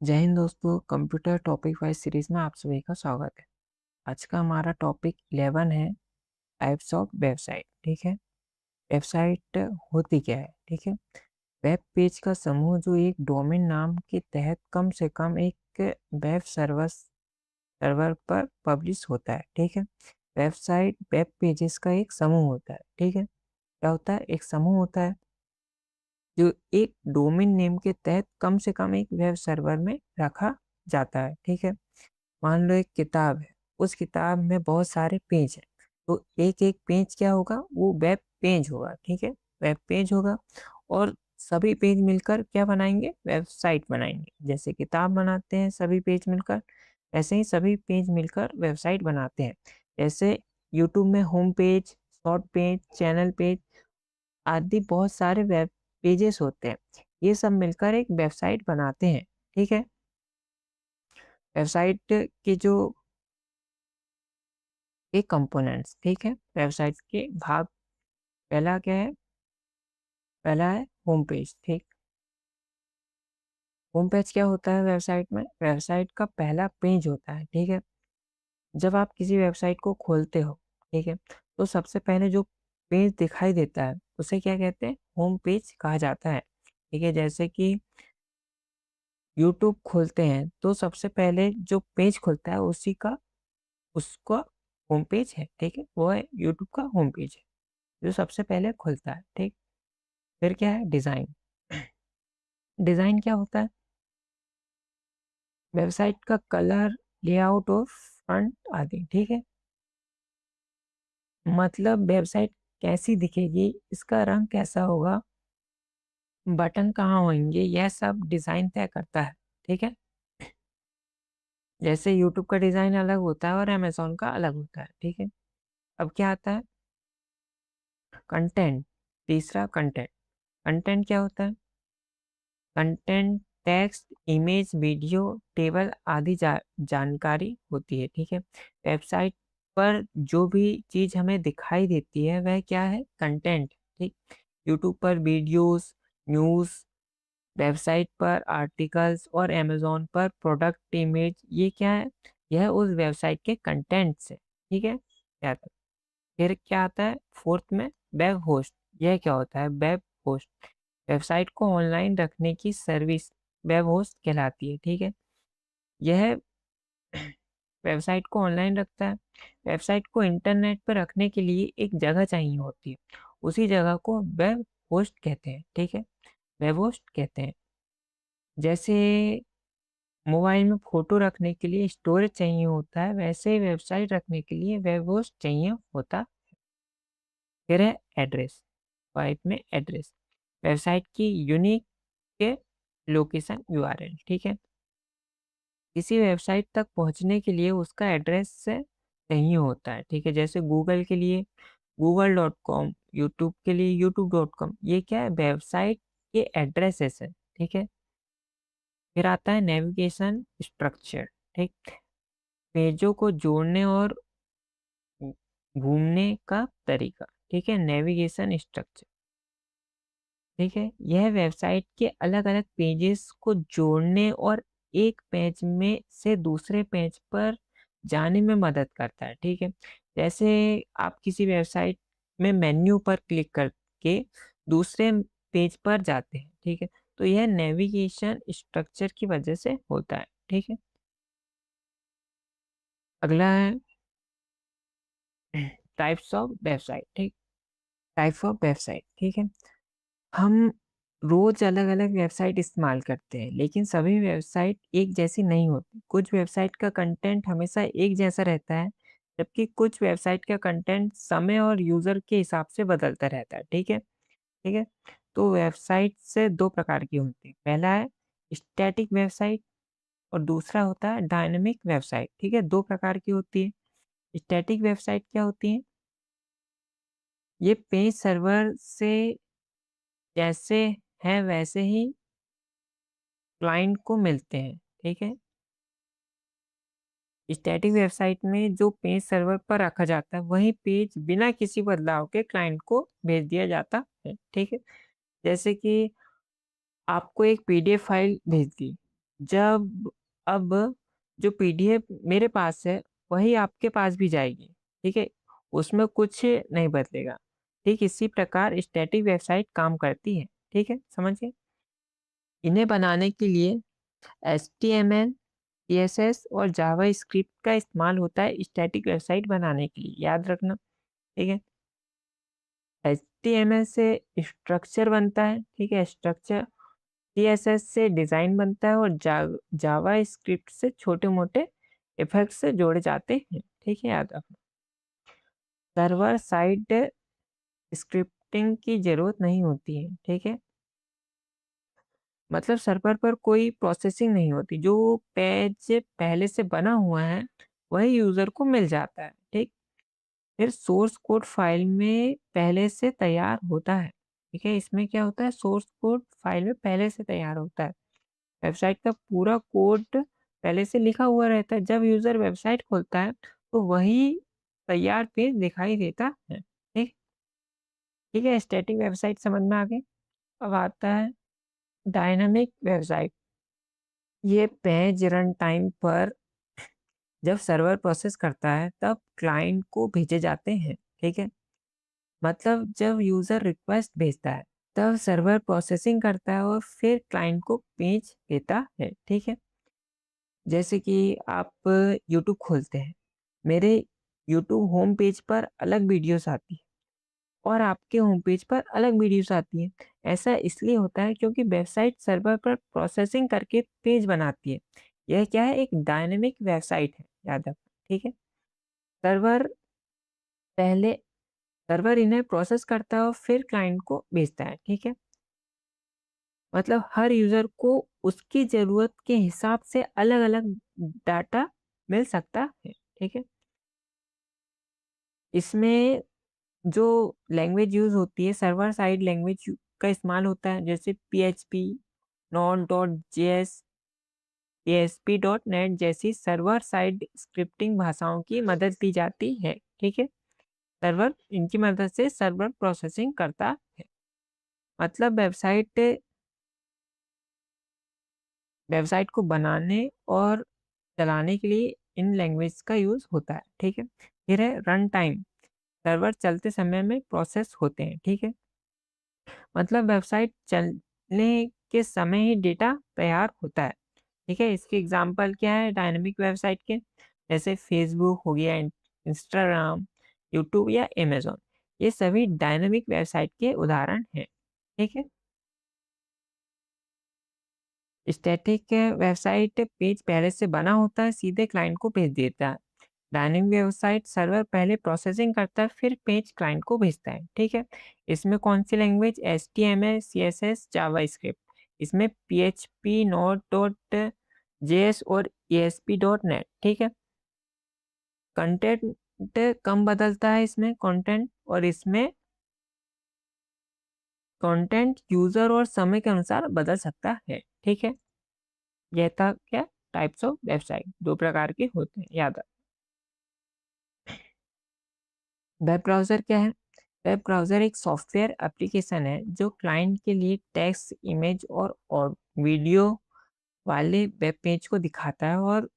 जय हिंद दोस्तों, computer topic wise series में आप सभी का स्वागत है। आज का हमारा टॉपिक 11 है, टाइप्स ऑफ वेबसाइट। ठीक है, वेबसाइट होती क्या है? ठीक है, वेब पेज का समूह जो एक डोमेन नाम के तहत कम से कम एक वेब सर्वर पर पब्लिश होता है। ठीक है, वेबसाइट वेब पेजेस का एक समूह होता है। ठीक है, क्या होता है? एक समूह होता है जो एक डोमेन नेम के तहत कम से कम एक वेब सर्वर में रखा जाता है। ठीक है, मान लो एक किताब है, उस किताब में बहुत सारे पेज हैं, तो एक एक पेज क्या होगा? वो वेब पेज होगा। ठीक है, वेब पेज होगा और सभी पेज मिलकर क्या बनाएंगे? वेबसाइट बनाएंगे। जैसे किताब बनाते हैं सभी पेज मिलकर, ऐसे ही सभी पेज मिलकर वेबसाइट बनाते हैं। जैसे यूट्यूब में home page, short page, channel page आदि बहुत सारे वेब पेजेस होते हैं। ये सब मिलकर एक वेबसाइट बनाते हैं। ठीक है, वेबसाइट के जो के कंपोनेंट्स, ठीक है, वेबसाइट के भाग। पहला क्या है? पहला है होम पेज। ठीक, होम पेज क्या होता है वेबसाइट में? वेबसाइट का पहला पेज होता है। ठीक है, जब आप किसी वेबसाइट को खोलते हो, ठीक है, तो सबसे पहले जो पेज दिखाई देता है उसे क्या कहते हैं? होम पेज कहा जाता है। ठीक है, जैसे कि यूट्यूब खोलते हैं तो सबसे पहले जो पेज खुलता है उसी का उसका होम पेज है। ठीक है, वो है यूट्यूब का होम पेज है जो सबसे पहले खुलता है। ठीक, फिर क्या है? डिज़ाइन। डिज़ाइन क्या होता है? वेबसाइट का कलर, लेआउट और फ्रंट आदि। ठीक है, मतलब वेबसाइट कैसी दिखेगी, इसका रंग कैसा होगा, बटन कहाँ होंगे, यह सब डिज़ाइन तय करता है। ठीक है, जैसे यूट्यूब का डिज़ाइन अलग होता है और अमेज़न का अलग होता है। ठीक है, अब क्या आता है? कंटेंट। तीसरा कंटेंट। कंटेंट क्या होता है? Content text, image, video, table आदि जानकारी होती है। ठीक है, वेबसाइट पर जो भी चीज़ हमें दिखाई देती है वह क्या है? कंटेंट। ठीक, यूट्यूब पर वीडियोस, न्यूज़, वेबसाइट पर आर्टिकल्स और अमेज़न पर प्रोडक्ट इमेज, ये क्या है? यह उस वेबसाइट के कंटेंट्स है। ठीक है, याद रखो। फिर क्या आता है फोर्थ में? Web host. यह क्या होता है? वेब होस्ट वेबसाइट को ऑनलाइन रखने की सर्विस वेब होस्ट कहलाती है। ठीक है, यह वेबसाइट को ऑनलाइन रखता है। वेबसाइट को इंटरनेट पर रखने के लिए एक जगह चाहिए होती है, उसी जगह को वेब होस्ट कहते हैं। ठीक है, वेब होस्ट कहते हैं। जैसे मोबाइल में फ़ोटो रखने के लिए स्टोरेज चाहिए होता है, वैसे ही वेबसाइट रखने के लिए वेब होस्ट चाहिए होता। फिर है एड्रेस। 5 में एड्रेस, वेबसाइट की यूनिक के लोकेशन यूआरएल। ठीक है, किसी वेबसाइट तक पहुंचने के लिए उसका एड्रेस से चाहिए होता है। ठीक है, जैसे गूगल के लिए google.com, यूट्यूब के लिए youtube.com, ये क्या है? वेबसाइट के एड्रेसेस है। ठीक है, फिर आता है नेविगेशन स्ट्रक्चर। ठीक, पेजों को जोड़ने और घूमने का तरीका। ठीक है, नेविगेशन स्ट्रक्चर। ठीक है, यह वेबसाइट के अलग अलग पेजेस को जोड़ने और एक पेज में से दूसरे पेज पर जाने में मदद करता है। ठीक है, जैसे आप किसी वेबसाइट में मेन्यू पर क्लिक करके दूसरे पेज पर जाते हैं। ठीक है, तो यह नेविगेशन स्ट्रक्चर की वजह से होता है। ठीक है, अगला है टाइप्स ऑफ वेबसाइट। ठीक, टाइप ऑफ वेबसाइट। ठीक है, हम रोज अलग-अलग वेबसाइट इस्तेमाल करते हैं, लेकिन सभी वेबसाइट एक जैसी नहीं होती। कुछ वेबसाइट का कंटेंट हमेशा एक जैसा रहता है, जबकि कुछ वेबसाइट का कंटेंट समय और यूज़र के हिसाब से बदलता रहता है। ठीक है? ठीक है? तो वेबसाइट से 2 प्रकार की होती है। पहला है स्टैटिक वेबसाइट और दूसरा होता है डायनामिक वेबसाइट। ठीक है? 2 प्रकार की होती है। स्टैटिक वेबसाइट क्या होती है? ये पेज सर्वर से जैसे हैं वैसे ही क्लाइंट को मिलते हैं। ठीक है, स्टैटिक वेबसाइट में जो पेज सर्वर पर रखा जाता है वही पेज बिना किसी बदलाव के क्लाइंट को भेज दिया जाता है। ठीक है, जैसे कि आपको एक पीडीएफ फाइल भेज दी, जब अब जो पीडीएफ मेरे पास है, वही आपके पास भी जाएगी, ठीक है? उसमें कुछ नहीं बदलेगा। ठीक इसी प्रकार स्टैटिक वेबसाइट काम करती है, ठीक है? समझ गए? इन्हें बनाने के लिए एचटीएमएल, सीएसएस और जावास्क्रिप्ट का इस्तेमाल होता है स्टैटिक वेबसाइट बनाने के लिए, याद रखना, ठीक है? एचटीएमएल से स्ट्रक्चर बनता है, ठीक है? स्ट्रक्चर सीएसएस से डिज़ाइन बनता है और जावास्क्रिप्ट से छोटे-मोटे इफ़ेक्ट्स जोड़े जाते हैं, ठीक है? याद रखना। सर्वर साइड स्क्रिप्टिंग की ज़रूरत नहीं होती है, ठीक है? मतलब सर्वर पर कोई प्रोसेसिंग नहीं होती, जो पेज पहले से बना हुआ है, वही यूज़र को मिल जाता है, ठीक? फिर सोर्स कोड फाइल में पहले से तैयार होता है, ठीक है? इसमें क्या होता है, सोर्स कोड फाइल में पहले से तैयार होता है। वेबसाइट का पूरा कोड पहले से लिखा हुआ रहता है। जब यूज़र वेबसाइट खोलता है, तो वही तैयार पेज दिखाई देता है, ठीक? ठीक है, स्टैटिक वेबसाइट समझ में आ गई। अब आता है डायनामिक वेबसाइट। ये पेज रन टाइम पर जब सर्वर प्रोसेस करता है, तब क्लाइंट को भेजे जाते हैं, ठीक है? मतलब जब यूज़र रिक्वेस्ट भेजता है, तब सर्वर प्रोसेसिंग करता है और फिर क्लाइंट को पेज देता है, ठीक है? जैसे कि आप यूट्यूब खोलते हैं, मेरे यूट्यूब होम पेज पर अलग वीडियोस आती है और आपके होम पेज पर अलग वीडियोस आती हैं। ऐसा इसलिए होता है क्योंकि वेबसाइट सर्वर पर प्रोसेसिंग करके पेज बनाती है। यह क्या है, एक डायनेमिक वेबसाइट है, याद रखना, ठीक है? सर्वर पहले सर्वर इन्हें प्रोसेस करता है और फिर क्लाइंट को भेजता है, ठीक है? मतलब हर यूज़र को उसकी ज़रूरत के हिसाब से अलग-अलग डाटा मिल सकता है, ठीक है? इसमें जो लैंग्वेज यूज़ होती है, सर्वर साइड लैंग्वेज का इस्तेमाल होता है, जैसे PHP, node dot JS, ASP dot net जैसी सर्वर साइड स्क्रिप्टिंग भाषाओं की मदद ली जाती है, ठीक है? सर्वर इनकी मदद से सर्वर प्रोसेसिंग करता है। मतलब वेबसाइट को बनाने और चलाने के लिए इन लैंग्वेज का यूज़ होता है, ठीक है? फिर है रन टाइम, सर्वर चलते समय में प्रोसेस होते हैं, ठीक है? मतलब वेबसाइट चलने के समय ही डेटा तैयार होता है, ठीक है? इसके एग्ज़ाम्पल क्या है डायनामिक वेबसाइट के? जैसे फ़ेसबुक हो गया, इंस्टाग्राम, यूट्यूब या अमेज़न। ये सभी डायनामिक वेबसाइट के उदाहरण हैं, ठीक है? स्टैटिक वेबसाइट पेज पहले से बना होता है, सीधे क्लाइंट को भेज देता है। डायनामिक वेबसाइट सर्वर पहले प्रोसेसिंग करता है, फिर पेज क्लाइंट को भेजता है, ठीक है? इसमें कौन सी लैंग्वेज, एचटीएमएल, सीएसएस, जावास्क्रिप्ट। इसमें पीएचपी, नोड डॉट जेएस और एएसपी डॉट नेट, ठीक है? कंटेंट कम बदलता है इसमें कंटेंट, और इसमें कंटेंट यूजर और समय के अनुसार बदल सकता है, ठीक है? यह था क्या, टाइप्स ऑफ वेबसाइट, दो प्रकार के होते हैं, याद रख। वेब ब्राउज़र क्या है? वेब ब्राउज़र एक सॉफ्टवेयर एप्लीकेशन है जो क्लाइंट के लिए टेक्स्ट, इमेज और वीडियो वाले वेब पेज को दिखाता है और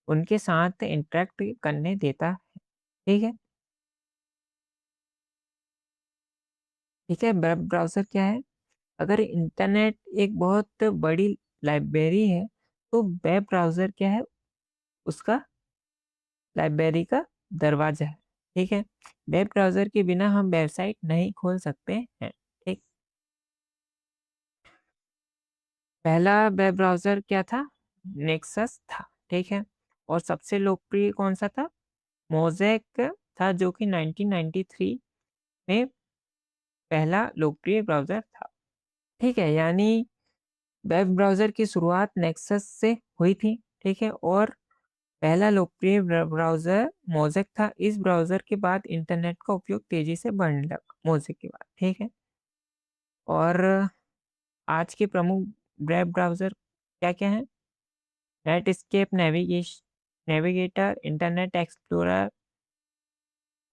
उनके साथ इंटरैक्ट करने देता है, ठीक है? ठीक है, वेब ब्राउज़र क्या है? अगर इंटरनेट एक बहुत बड़ी लाइब्रेरी है, तो वेब ब्राउज़र क्या है? उसका लाइब्रेरी का दरवाज़ा है, ठीक है? वेब ब्राउज़र के बिना हम वेबसाइट नहीं खोल सकते हैं, ठीक? पहला वेब ब्राउज़र क्या था? नेक्सस था, ठीक है? और सबसे लोकप्रिय कौन-सा था? मोज़ेक था, जो कि 1993 में पहला लोकप्रिय ब्राउज़र था, ठीक है? यानी वेब ब्राउज़र की शुरुआत नेक्सस से हुई थी, ठीक है? और पहला लोकप्रिय ब्राउज़र मोज़ेक था। इस ब्राउज़र के बाद इंटरनेट का उपयोग तेज़ी से बढ़ने लगा, मोज़ेक के बाद, ठीक है? और आज के प्रमुख वेब ब्राउज़र क्या-क्या हैं? Netscape Navigator, Internet Explorer,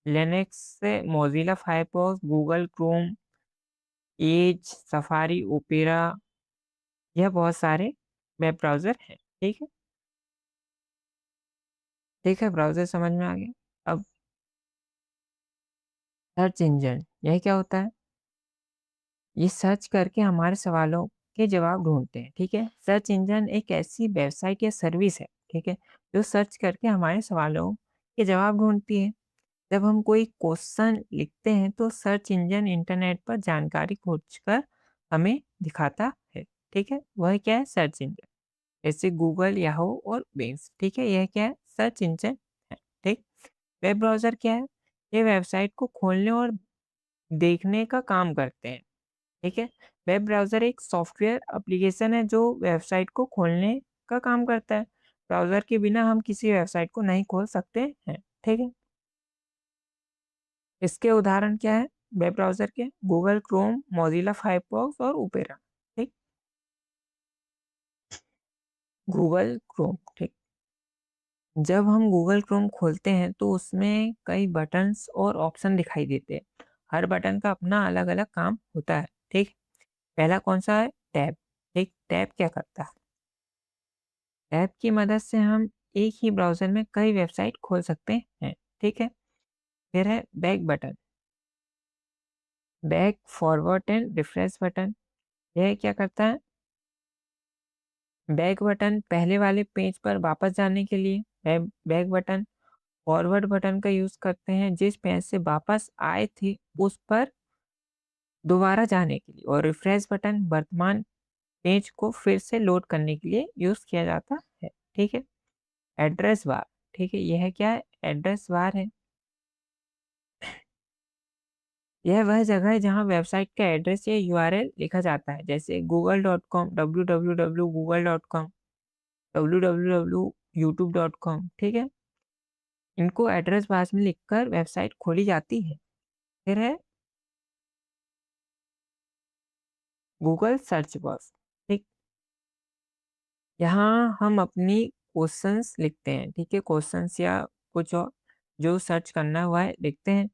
Linux से Mozilla Firefox, Google Chrome, Edge, Safari, Opera, यह बहुत सारे वेब ब्राउज़र है, ठीक है? ठीक है, ब्राउज़र समझ में आ गया। अब सर्च इंजन, यह क्या होता है? ये सर्च करके हमारे सवालों के जवाब ढूँढते हैं, ठीक है? सर्च इंजन एक ऐसी वेबसाइट या सर्विस है, ठीक है? जो सर्च करके हमारे सवालों के जवाब ढूँढती है। जब हम कोई क्वेश्चन लिखते हैं तो सर्च इंजन इंटरनेट पर जानकारी खोजकर हमें दिखाता है, ठीक है? वह क्या है? Search engine. जैसे गूगल, याहू और बिंग, ठीक है? यह क्या है? सर्च इंजन है, ठीक? वेब ब्राउज़र क्या है? ये वेबसाइट को खोलने और देखने का काम करते हैं। ठीक है? वेब ब्राउज़र एक सॉफ्टवेयर एप्लीकेशन है जो वेबसाइट को खोलने का काम करता है। ब्राउज़र के बिना हम किसी वेबसाइट को नहीं खोल सकते हैं, ठीक है? इसके उदाहरण क्या है वेब ब्राउज़र के? गूगल क्रोम, मोज़िला फायरफॉक्स और ओपेरा, ठीक? गूगल क्रोम, ठीक? जब हम गूगल क्रोम खोलते हैं तो उसमें कई बटन्स और ऑप्शन दिखाई देते हैं। हर बटन का अपना अलग-अलग काम होता है, ठीक? पहला कौन-सा है? टैब, ठीक? टैब क्या करता है? टैब की मदद से हम एक ही ब्राउज़र में कई वेबसाइट खोल सकते हैं, ठीक है? फिर है back button, back, forward and refresh button. यह क्या करता है? बैक बटन पहले वाले पेज पर वापस जाने के लिए, बैक बटन फॉरवर्ड बटन का यूज़ करते हैं जिस पेज से वापस आए थे उस पर दोबारा जाने के लिए, और रिफ्रेश बटन वर्तमान पेज को फिर से लोड करने के लिए यूज़ किया जाता है, ठीक है? एड्रेस बार, ठीक है? यह क्या है? एड्रेस बार है। यह वह जगह है जहाँ वेबसाइट का एड्रेस या यूआरएल लिखा जाता है, जैसे google.com, www.google.com, www.youtube.com, ठीक है? इनको एड्रेस बार में लिखकर वेबसाइट खोली जाती है। फिर है गूगल सर्च बॉक्स, ठीक? यहाँ हम अपनी क्वेश्चंस लिखते हैं, ठीक है? क्वेश्चंस या कुछ और जो सर्च करना हुआ है लिखते हैं।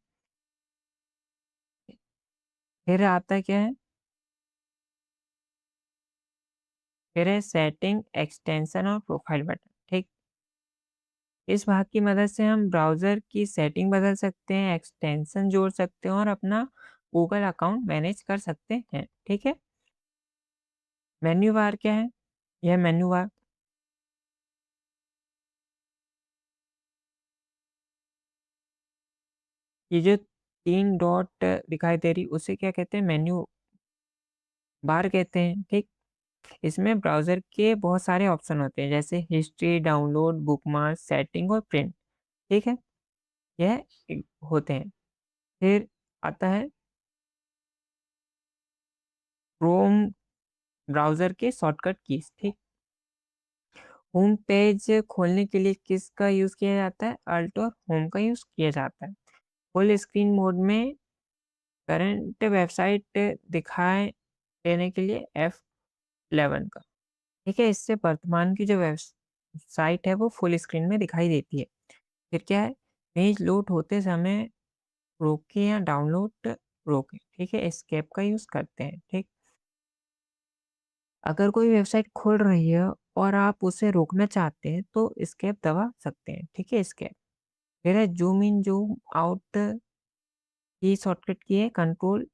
फिर आता क्या है? फिर है सेटिंग, एक्सटेंशन और प्रोफाइल बटन, ठीक? इस भाग की मदद से हम ब्राउज़र की सेटिंग बदल सकते हैं, एक्सटेंशन जोड़ सकते हैं और अपना गूगल अकाउंट मैनेज कर सकते हैं, ठीक है? मेन्यू बार क्या है? यह मेन्यू बार, ये जो 3 डॉट दिखाई दे रही उसे क्या कहते हैं? मेन्यू बार कहते हैं, ठीक? इसमें ब्राउज़र के बहुत सारे ऑप्शन होते हैं जैसे हिस्ट्री, डाउनलोड, बुकमार्क, सेटिंग और प्रिंट, ठीक है? यह होते हैं। फिर आता है क्रोम ब्राउज़र के शॉर्टकट कीज़, ठीक? होम पेज खोलने के लिए किसका यूज़ किया जाता है? अल्ट और होम का यूज़ किया जाता है। फुल स्क्रीन मोड में करंट वेबसाइट दिखाए देने के लिए F11 का, ठीक है? इससे वर्तमान की जो वेबसाइट है वो फुल स्क्रीन में दिखाई देती है। फिर क्या है? पेज लोड होते समय रोकें या डाउनलोड रोकें, ठीक है? एस्केप का यूज़ करते हैं, ठीक? अगर कोई वेबसाइट खुल रही है और आप उसे रोकना चाहते हैं तो एस्केप दबा सकते हैं, ठीक है? एस्केप। फिर है ज़ूम इन, ज़ूम आउट की शॉर्टकट की है कंट्रोल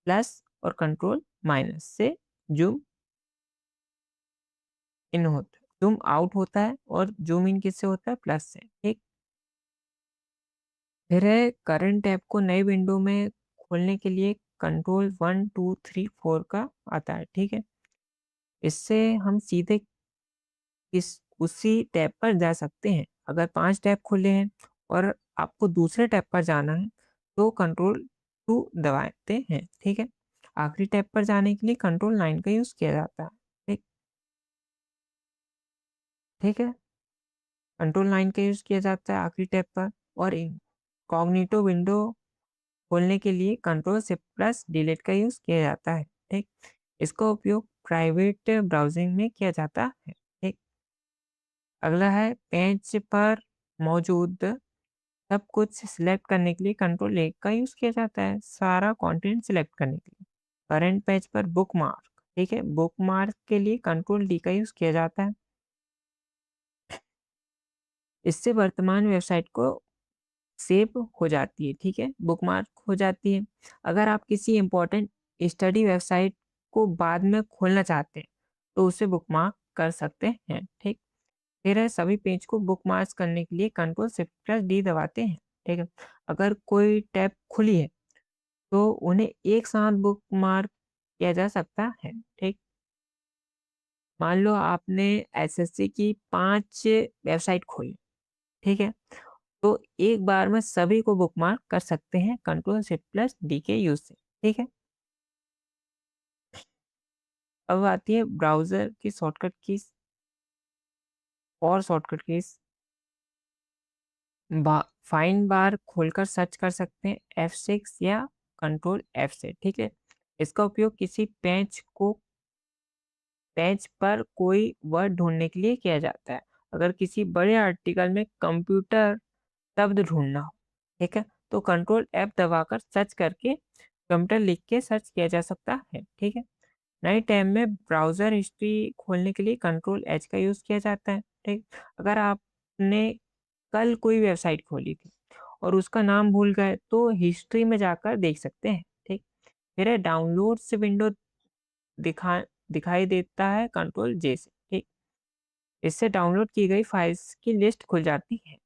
प्लस और कंट्रोल माइनस से ज़ूम इन होता है, ज़ूम आउट होता है और ज़ूम इन किससे होता है? प्लस से, ठीक? फिर है करंट टैब को नई विंडो में खोलने के लिए कंट्रोल 1, 2, 3, 4 का आता है, ठीक है? इससे हम सीधे इस उसी टैब पर जा सकते हैं। अगर 5 टैब खुले हैं और आपको दूसरे टैब पर जाना है, तो कंट्रोल 2 दबाते हैं, ठीक है? आखिरी टैब पर जाने के लिए कंट्रोल 9 का यूज़ किया जाता है, ठीक ठीक है? कंट्रोल 9 का यूज़ किया जाता है आखिरी टैब पर, और इनकॉग्निटो विंडो खोलने के लिए कंट्रोल शिफ्ट प्लस डिलीट का यूज़ किया जाता है, ठीक? इसका उपयोग प्राइवेट ब्राउज़िंग में किया जाता है, ठीक? अगला है पेज पर मौजूद सब कुछ सिलेक्ट करने के लिए कंट्रोल 1 का यूज़ किया जाता है, सारा कंटेंट सिलेक्ट करने के लिए। करंट पेज पर बुकमार्क, ठीक है। बुकमार्क के लिए कंट्रोल डी का यूज़ किया जाता है। इससे वर्तमान वेबसाइट को सेव हो जाती है, ठीक है, बुकमार्क हो जाती है। अगर आप किसी इम्पोर्टेंट स्टडी वेबसाइट को बाद में खोलना चाहते हैं, तो उसे बुकमार्क कर सकते हैं, ठीक। फिर है सभी पेज को बुकमार्क करने के लिए कंट्रोल शिफ्ट प्लस डी दबाते हैं, ठीक है। अगर कोई टैब खुली है, तो उन्हें एक साथ बुकमार्क किया जा सकता है, ठीक। मान लो आपने एसएससी की 5 वेबसाइट खोली, ठीक है। तो एक बार में सभी को बुकमार्क कर सकते हैं कंट्रोल शिफ्ट प्लस डी के यूज से, ठीक है। अब आती है ब्राउजर की शॉर्टकट कीज और शॉर्टकट कीज। फाइंड बार खोलकर सर्च कर सकते हैं F6 या कंट्रोल F से, ठीक है। इसका उपयोग किसी पेज पर कोई वर्ड ढूंढने के लिए किया जाता है। अगर किसी बड़े आर्टिकल में कंप्यूटर शब्द ढूंढना हो, ठीक है, तो कंट्रोल F दबाकर सर्च करके कंप्यूटर लिख के सर्च किया जा सकता है, ठीक है। नए टैब में ब्राउज़र हिस्ट्री खोलने के लिए कंट्रोल एच का यूज़ किया जाता है, ठीक। अगर आपने कल कोई वेबसाइट खोली थी और उसका नाम भूल गए, तो हिस्ट्री में जाकर देख सकते हैं, ठीक। फिर डाउनलोड से विंडो दिखा दिखाई देता है कंट्रोल जे से, ठीक। इससे डाउनलोड की गई फाइल्स की लिस्ट खुल जाती है।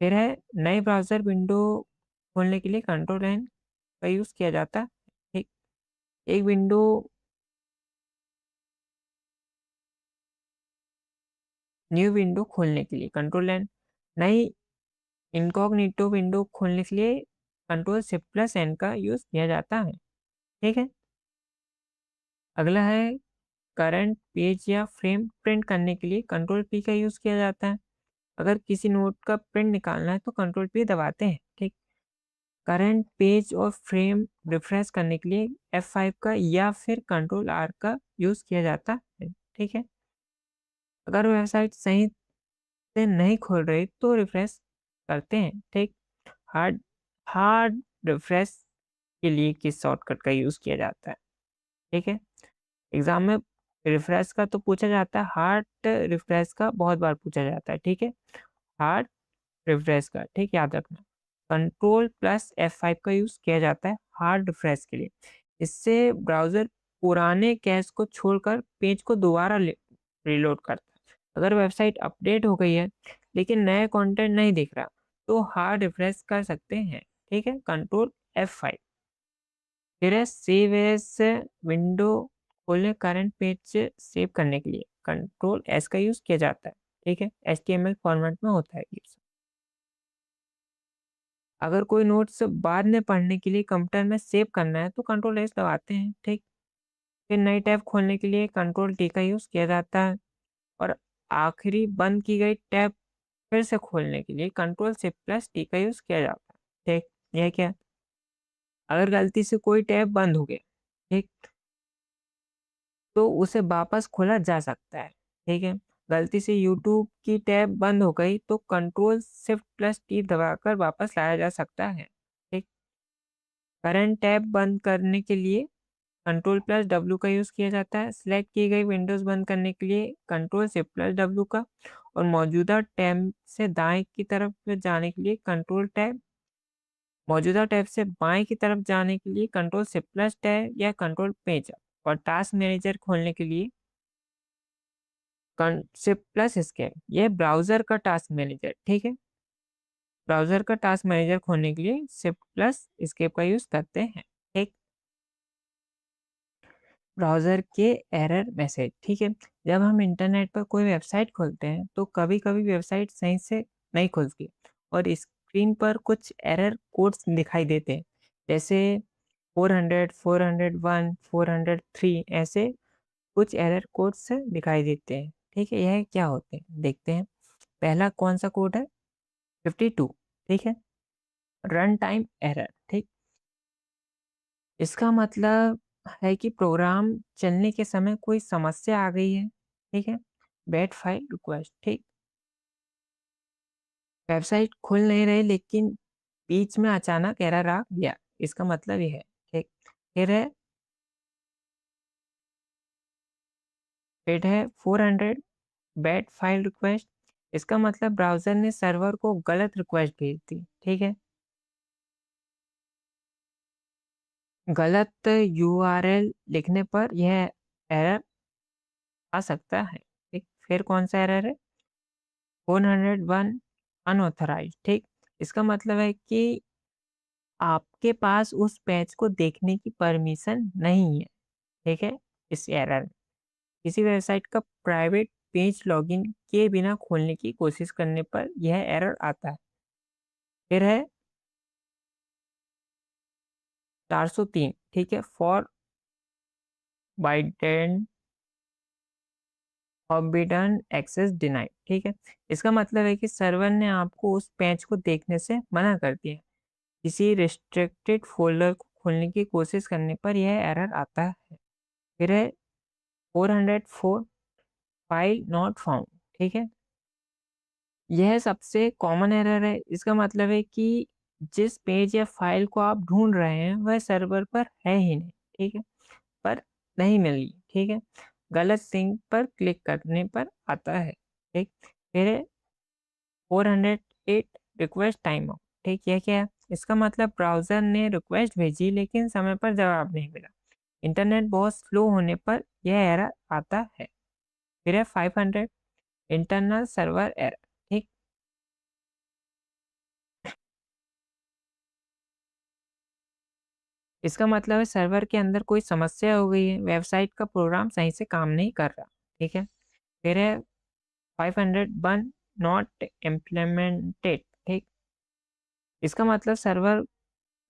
फिर है नए ब्राउज़र विंडो खोलने के लिए कंट्रोल एन का यूज़ किया जाता है, ठीक। एक विंडो न्यू विंडो खोलने के लिए कंट्रोल एन, नई इनकॉग्निटो विंडो खोलने के लिए कंट्रोल शिफ्ट प्लस एन का यूज़ किया जाता है, ठीक है। अगला है करंट पेज या फ्रेम प्रिंट करने के लिए कंट्रोल पी का यूज़ किया जाता है। अगर किसी नोट का प्रिंट निकालना है, तो कंट्रोल पी दबाते हैं, ठीक। करंट पेज और फ्रेम रिफ्रेश करने के लिए F5 का या फिर कंट्रोल आर का यूज़ किया जाता है, ठीक है। अगर वेबसाइट सही से नहीं खोल रही, तो रिफ्रेश करते हैं, ठीक। हार्ड हार्ड रिफ्रेश के लिए किस शॉर्टकट का यूज़ किया जाता है, ठीक है। एग्जाम में रिफ्रेश का तो पूछा जाता है, हार्ड रिफ्रेश का बहुत बार पूछा जाता है, ठीक है। हार्ड रिफ्रेश का, ठीक, याद रखना। कंट्रोल प्लस F5 का यूज़ किया जाता है हार्ड रिफ्रेश के लिए। इससे ब्राउज़र पुराने कैश को छोड़कर पेज को दोबारा रीलोड करता है। अगर वेबसाइट अपडेट हो गई है, लेकिन नया कंटेंट नहीं दिख रहा, तो हार्ड रिफ्रेश कर सकते हैं, ठीक है, कंट्रोल F5। फिर है सेव एज विंडो खोलने करंट पेज से सेव करने के लिए कंट्रोल एस का यूज़ किया जाता है, ठीक है। HTML फॉर्मेट में होता है ये। अगर कोई नोट्स बाद में पढ़ने के लिए कंप्यूटर में सेव करना है, तो कंट्रोल एस दबाते हैं, ठीक। फिर नई टैब खोलने के लिए कंट्रोल टी का यूज़ किया जाता है। और आखिरी बंद की गई टैब फिर से खोलने के लिए कंट्रोल शिफ्ट प्लस टी का यूज़ किया जाता है, ठीक। यह क्या, अगर गलती से कोई टैब बंद हो गया, ठीक, तो उसे वापस खोला जा सकता है, ठीक है। गलती से यूट्यूब की टैब बंद हो गई, तो कंट्रोल शिफ्ट प्लस टी दबाकर वापस लाया जा सकता है, ठीक। करंट टैब बंद करने के लिए कंट्रोल प्लस डब्ल्यू का यूज़ किया जाता है। सिलेक्ट की गई विंडोज़ बंद करने के लिए कंट्रोल शिफ्ट प्लस डब्ल्यू का, और मौजूदा टैब से दाएं की तरफ जाने के लिए कंट्रोल टैब, मौजूदा टैब से बाएं की तरफ जाने के लिए कंट्रोल शिफ्ट प्लस टैब या कंट्रोल पेज अप, और टास्क मैनेजर खोलने के लिए शिफ्ट प्लस एस्केप। यह ब्राउज़र का टास्क मैनेजर, ठीक है। ब्राउज़र का टास्क मैनेजर खोलने के लिए शिफ्ट प्लस एस्केप का यूज़ करते हैं, ठीक। ब्राउज़र के एरर मैसेज, ठीक है। जब हम इंटरनेट पर कोई वेबसाइट खोलते हैं, तो कभी-कभी वेबसाइट सही से नहीं खुलती और स्क्रीन पर कुछ एरर कोड्स दिखाई देते हैं, जैसे 400, 401, 403, ऐसे कुछ एरर कोड्स दिखाई देते हैं, ठीक है। यह क्या होते हैं, देखते हैं। पहला कौन सा कोड है, 52, ठीक है, रन टाइम एरर, ठीक। इसका मतलब है कि प्रोग्राम चलने के समय कोई समस्या आ गई है, ठीक है। बैट फाइल रिक्वेस्ट, ठीक। वेबसाइट खुल नहीं रही, लेकिन बीच में अचानक एरर आ गया, इसका मतलब ये है, ठीक। फिर है फिर है 400 बैड फाइल रिक्वेस्ट। इसका मतलब ब्राउज़र ने सर्वर को गलत रिक्वेस्ट भेज दी, ठीक है? गलत यूआरएल लिखने पर यह एरर आ सकता है, ठीक? फिर कौन-सा एरर है? 401 अनऑथराइज्ड, ठीक? इसका मतलब है कि आपके पास उस पेज को देखने की परमिशन नहीं है, ठीक है? इस एरर में। किसी वेबसाइट का प्राइवेट पेज लॉगिन किए बिना खोलने की कोशिश करने पर यह एरर आता है। फिर है 403, ठीक है? Forbidden forbidden access denied, ठीक है? इसका मतलब है कि सर्वर ने आपको उस पेज को देखने से मना कर दिया। किसी रिस्ट्रिक्टेड फ़ोल्डर को खोलने की कोशिश करने पर यह एरर आता है। फिर है 404 फाइल नॉट फाउंड, ठीक है? यह सबसे कॉमन एरर है। इसका मतलब है कि जिस पेज या फाइल को आप ढूँढ रहे हैं, वह सर्वर पर है ही नहीं, ठीक है? पर नहीं मिली, ठीक है? गलत लिंक पर क्लिक करने पर आता है, ठीक? फिर है 408 रिक्वेस्ट टाइम आउट, ठीक? ये क्या है? इसका मतलब ब्राउज़र ने रिक्वेस्ट भेजी लेकिन समय पर जवाब नहीं मिला। इंटरनेट बहुत स्लो होने पर यह एरर आता है। फिर है 500 इंटरनल सर्वर एरर, ठीक? इसका मतलब है सर्वर के अंदर कोई समस्या हो गई है, वेबसाइट का प्रोग्राम सही से काम नहीं कर रहा, ठीक है? फिर है 501 नॉट इम्प्लीमेंटेड, ठीक? इसका मतलब सर्वर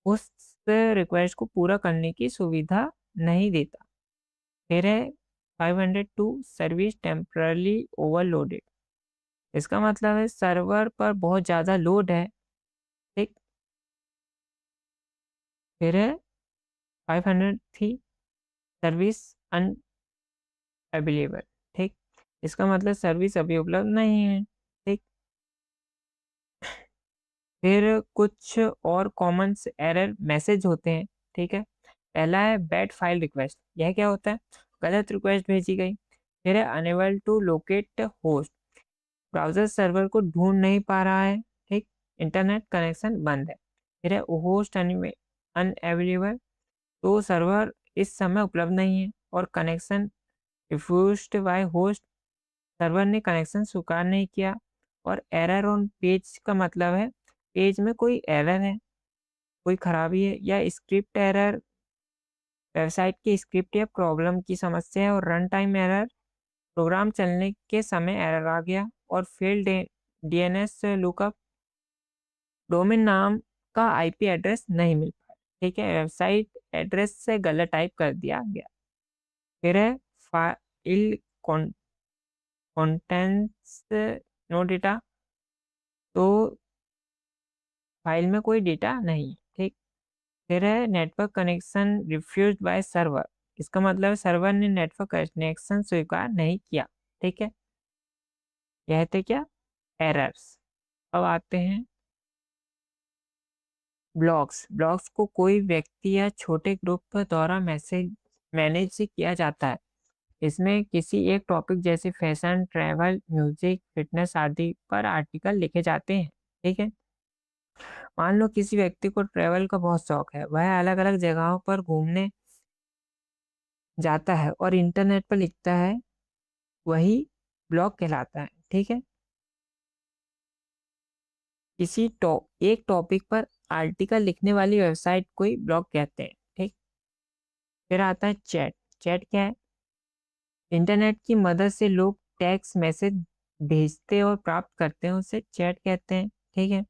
उस रिक्वेस्ट को पूरा करने की सुविधा नहीं देता। फिर है 502 सर्विस टेम्परली ओवरलोडेड। इसका मतलब है सर्वर पर बहुत ज़्यादा लोड है, ठीक? फिर है 503 सर्विस अनअवेलेबल, ठीक? इसका मतलब सर्विस अभी उपलब्ध नहीं है, ठीक? फिर कुछ और कॉमन एरर मैसेज होते हैं, ठीक है? पहला है बैड फाइल रिक्वेस्ट। यह क्या होता है? गलत रिक्वेस्ट भेजी गई। फिर है unable to locate host. Browser server को ढूँढ नहीं पा रहा है, ठीक? इंटरनेट कनेक्शन बंद है। फिर है होस्ट अनअवेलेबल, तो सर्वर इस समय उपलब्ध नहीं है। और connection refused by host, server ने कनेक्शन स्वीकार नहीं किया। और एरर ऑन पेज का मतलब है पेज में कोई एरर है, कोई खराबी है या स्क्रिप्ट एरर, वेबसाइट की स्क्रिप्ट या प्रॉब्लम की समस्या है। और रन टाइम एरर, प्रोग्राम चलने के समय एरर आ गया। और फेल्ड डीएनएस लुकअप, डोमेन नाम का आईपी एड्रेस नहीं मिल पाया, ठीक है? वेबसाइट एड्रेस से गलत टाइप कर दिया गया। फिर है फाइल कंटेंट्स नो डेटा, तो फाइल में कोई डेटा नहीं, ठीक? फिर है network connection refused by server. इसका मतलब सर्वर ने नेटवर्क कनेक्शन स्वीकार नहीं किया, ठीक है? यह थे क्या? एरर्स। अब आते हैं ब्लॉग्स। ब्लॉग्स को कोई व्यक्ति या छोटे ग्रुप द्वारा मैसेज मैनेज से किया जाता है। इसमें किसी एक टॉपिक जैसे फैशन, ट्रैवल, म्यूजिक, फिटनेस आदि पर आर्टिकल लिखे जाते हैं, ठीक है? मान लो किसी व्यक्ति को ट्रैवल का बहुत शौक है, वह अलग अलग जगहों पर घूमने जाता है और इंटरनेट पर लिखता है, वही ब्लॉग कहलाता है, ठीक है? किसी एक टॉपिक पर आर्टिकल लिखने वाली वेबसाइट को ही ब्लॉग कहते हैं, ठीक? फिर आता है चैट। चैट क्या है? इंटरनेट की मदद से लोग टेक्स्ट मैसेज भेजते और प्राप्त करते हैं, उसे चैट कहते हैं, ठीक है?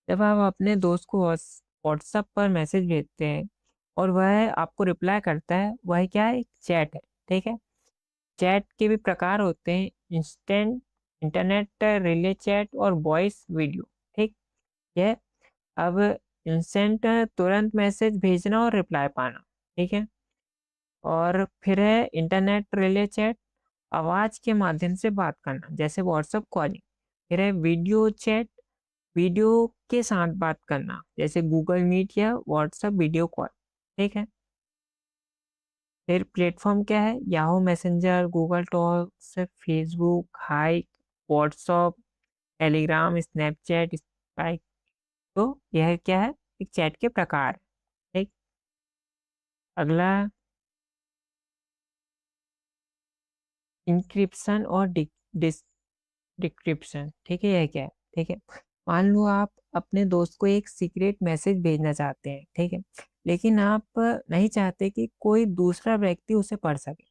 जब आप अपने दोस्त को व्हाट्सएप पर मैसेज भेजते हैं और वह आपको रिप्लाई करता है, वह क्या है? एक चैट है, ठीक है? चैट के भी प्रकार होते हैं, इंस्टेंट, इंटरनेट रिले चैट और वॉइस वीडियो, ठीक है? अब इंस्टेंट तुरंत मैसेज भेजना और रिप्लाई पाना, ठीक है? और फिर है इंटरनेट रिले चैट, आवाज़ के माध्यम से बात करना जैसे व्हाट्सएप कॉलिंग। फिर है वीडियो चैट, वीडियो के साथ बात करना जैसे गूगल मीट या व्हाट्सएप वीडियो कॉल, ठीक है? फिर प्लेटफॉर्म क्या है, Yahoo Messenger, Google Talks, Facebook, Hike, WhatsApp, Telegram, Snapchat, Spike. तो यह क्या है, एक चैट के प्रकार। ठीक। अगला इंक्रिप्शन और डिक्रिप्शन। ठीक है, यह क्या है? ठीक है, मान लो आप अपने दोस्त को एक सीक्रेट मैसेज भेजना चाहते हैं, ठीक है, लेकिन आप नहीं चाहते कि कोई दूसरा व्यक्ति उसे पढ़ सके,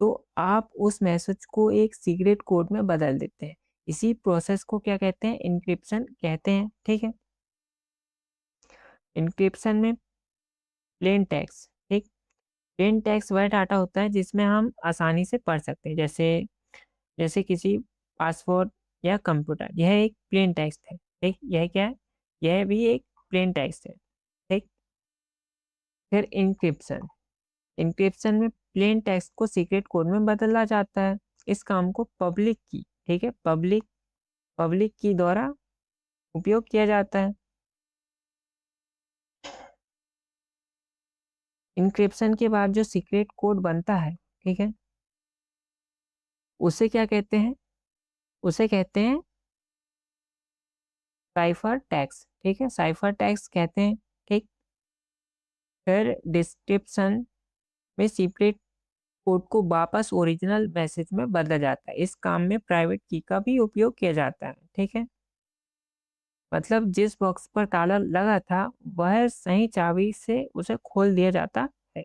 तो आप उस मैसेज को एक सीक्रेट कोड में बदल देते हैं। इसी प्रोसेस को क्या कहते हैं, इंक्रिप्शन कहते हैं। ठीक है, इंक्रिप्शन में प्लेन टेक्स्ट, ठीक, प्लेन टेक्स्ट वह डाटा होता है जिसमें हम आसानी से पढ़ सकते हैं, जैसे जैसे किसी पासवर्ड या कंप्यूटर। यह एक प्लेन टेक्स्ट है। ठीक, यह क्या है, यह भी एक प्लेन टेक्स्ट है। ठीक। फिर इंक्रिप्शन, इंक्रिप्शन में प्लेन टेक्स्ट को सीक्रेट कोड में बदला जाता है। इस काम को पब्लिक की, ठीक है, पब्लिक की द्वारा उपयोग किया जाता है। इंक्रिप्शन के बाद जो सीक्रेट कोड बनता है, ठीक है, उसे क्या कहते हैं, उसे कहते हैं साइफर टेक्स्ट। ठीक है, साइफर टेक्स्ट कहते हैं। ठीक। फिर डिस्क्रिप्शन में सीक्रेट कोड को वापस ओरिजिनल मैसेज में बदला जाता है। इस काम में प्राइवेट की का भी उपयोग किया जाता है। ठीक है, मतलब जिस बॉक्स पर ताला लगा था वह सही चाबी से उसे खोल दिया जाता है।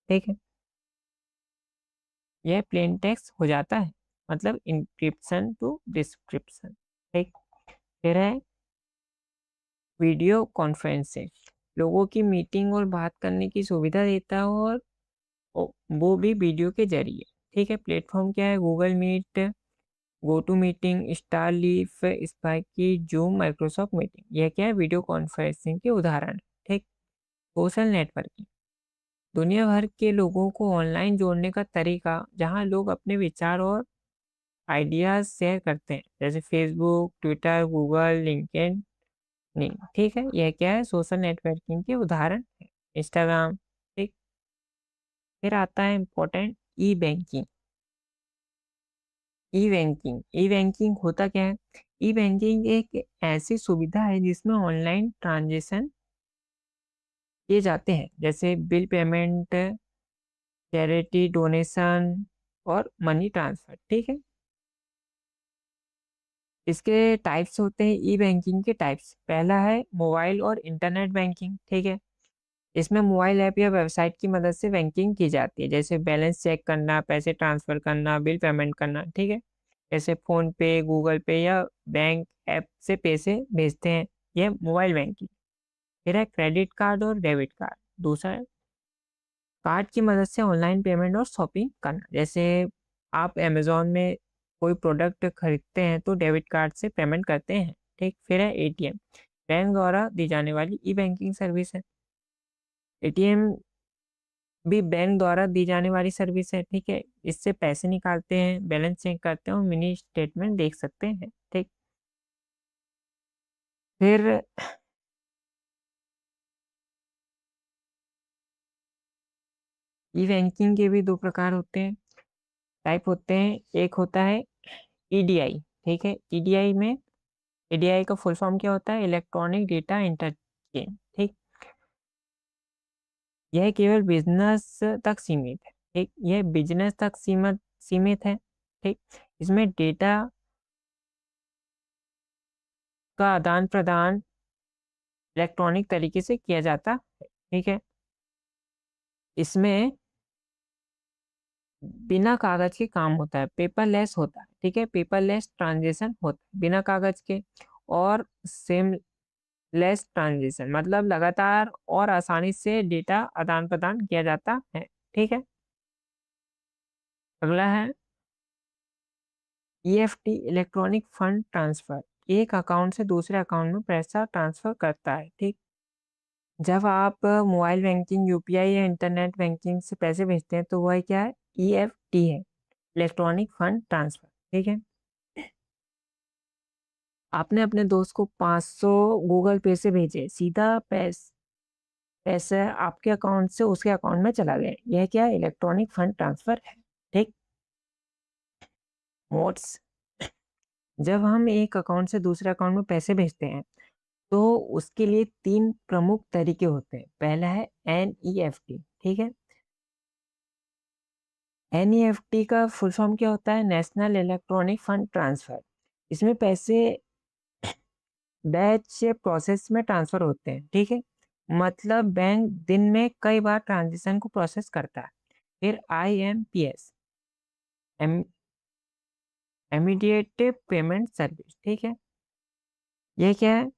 ठीक है, यह प्लेन टेक्स्ट हो जाता है, मतलब इंक्रिप्शन टू डिस्क्रिप्शन। ठीक। फिर है वीडियो कॉन्फ्रेंसिंग, लोगों की मीटिंग और बात करने की सुविधा देता है, और वो भी वीडियो के जरिए। ठीक है, प्लेटफॉर्म क्या है, Google Meet, Go To Meeting, Star Leaf, Spiky, Zoom, Microsoft meeting. यह क्या है, वीडियो कॉन्फ्रेंसिंग के उदाहरण। ठीक। सोशल नेटवर्किंग, दुनिया भर के लोगों को ऑनलाइन जोड़ने का तरीका, जहां लोग अपने विचार और आइडियाज शेयर करते हैं, जैसे फेसबुक, ट्विटर, गूगल, लिंक्डइन। नहीं, ठीक है, यह क्या है, सोशल नेटवर्किंग के उदाहरण है। इंस्टाग्राम। ठीक। फिर आता है इम्पोर्टेंट, ई बैंकिंग। ई बैंकिंग होता क्या है, ई बैंकिंग एक ऐसी सुविधा है जिसमें ऑनलाइन ट्रांजेक्शन किए जाते हैं, जैसे बिल पेमेंट, चैरिटी डोनेशन और मनी ट्रांसफर। ठीक है, इसके टाइप्स होते हैं, ई बैंकिंग के टाइप्स। पहला है मोबाइल और इंटरनेट बैंकिंग। ठीक है, इसमें मोबाइल ऐप या वेबसाइट की मदद से बैंकिंग की जाती है, जैसे बैलेंस चेक करना, पैसे ट्रांसफर करना, बिल पेमेंट करना। ठीक है, जैसे फोन पे, गूगल पे या बैंक ऐप से पैसे भेजते हैं, यह मोबाइल बैंकिंग। फिर है क्रेडिट कार्ड और डेबिट कार्ड। दूसरा है कार्ड की मदद से ऑनलाइन पेमेंट और शॉपिंग करना, जैसे आप अमेजोन में कोई प्रोडक्ट खरीदते हैं तो डेबिट कार्ड से पेमेंट करते हैं। ठीक। फिर है एटीएम, बैंक द्वारा दी जाने वाली ई बैंकिंग सर्विस है। एटीएम भी बैंक द्वारा दी जाने वाली सर्विस है। ठीक है, इससे पैसे निकालते हैं, बैलेंस चेक करते हैं और मिनी स्टेटमेंट देख सकते हैं। ठीक। फिर ई बैंकिंग के भी दो प्रकार होते हैं, टाइप होते हैं। एक होता है ईडीआई। ठीक है, ईडीआई में, ईडीआई का फुल फॉर्म क्या होता है, इलेक्ट्रॉनिक डेटा इंटरचेंज। ठीक, यह केवल बिजनेस तक सीमित है। ठीक, यह बिजनेस तक सीमित है। ठीक, इसमें डेटा का आदान प्रदान इलेक्ट्रॉनिक तरीके से किया जाता है। ठीक है, इसमें बिना कागज के काम होता है, पेपरलेस होता है। ठीक है, पेपरलेस ट्रांजेक्शन होता है बिना कागज के। और सेमलेस ट्रांजेक्शन मतलब लगातार और आसानी से डेटा आदान प्रदान किया जाता है। ठीक है, अगला है ईएफटी, इलेक्ट्रॉनिक फंड ट्रांसफर, एक अकाउंट से दूसरे अकाउंट में पैसा ट्रांसफर करता है। ठीक, जब आप मोबाइल बैंकिंग, यूपीआई या इंटरनेट बैंकिंग से पैसे भेजते हैं तो वह क्या है, ईएफटी है, इलेक्ट्रॉनिक फंड ट्रांसफर। ठीक है, आपने अपने दोस्त को 500 गूगल पे से भेजे, सीधा पैस पैसा आपके अकाउंट से उसके अकाउंट में चला गया, यह क्या है? इलेक्ट्रॉनिक फंड ट्रांसफर है। ठीक। मोड्स, जब हम एक अकाउंट से दूसरे अकाउंट में पैसे भेजते हैं तो उसके लिए 3 प्रमुख तरीके होते हैं। पहला है एनईएफटी। ठीक है। एनईएफटी का फुल फॉर्म क्या होता है? National electronic fund transfer. इसमें पैसे बैच प्रोसेस में ट्रांसफर होते हैं। ठीक है। मतलब बैंक दिन में कई बार ट्रांजेक्शन को प्रोसेस करता है। फिर आईएमपीएस, इमीडिएट पेमेंट सर्विस। ठीक है। ये क्या है?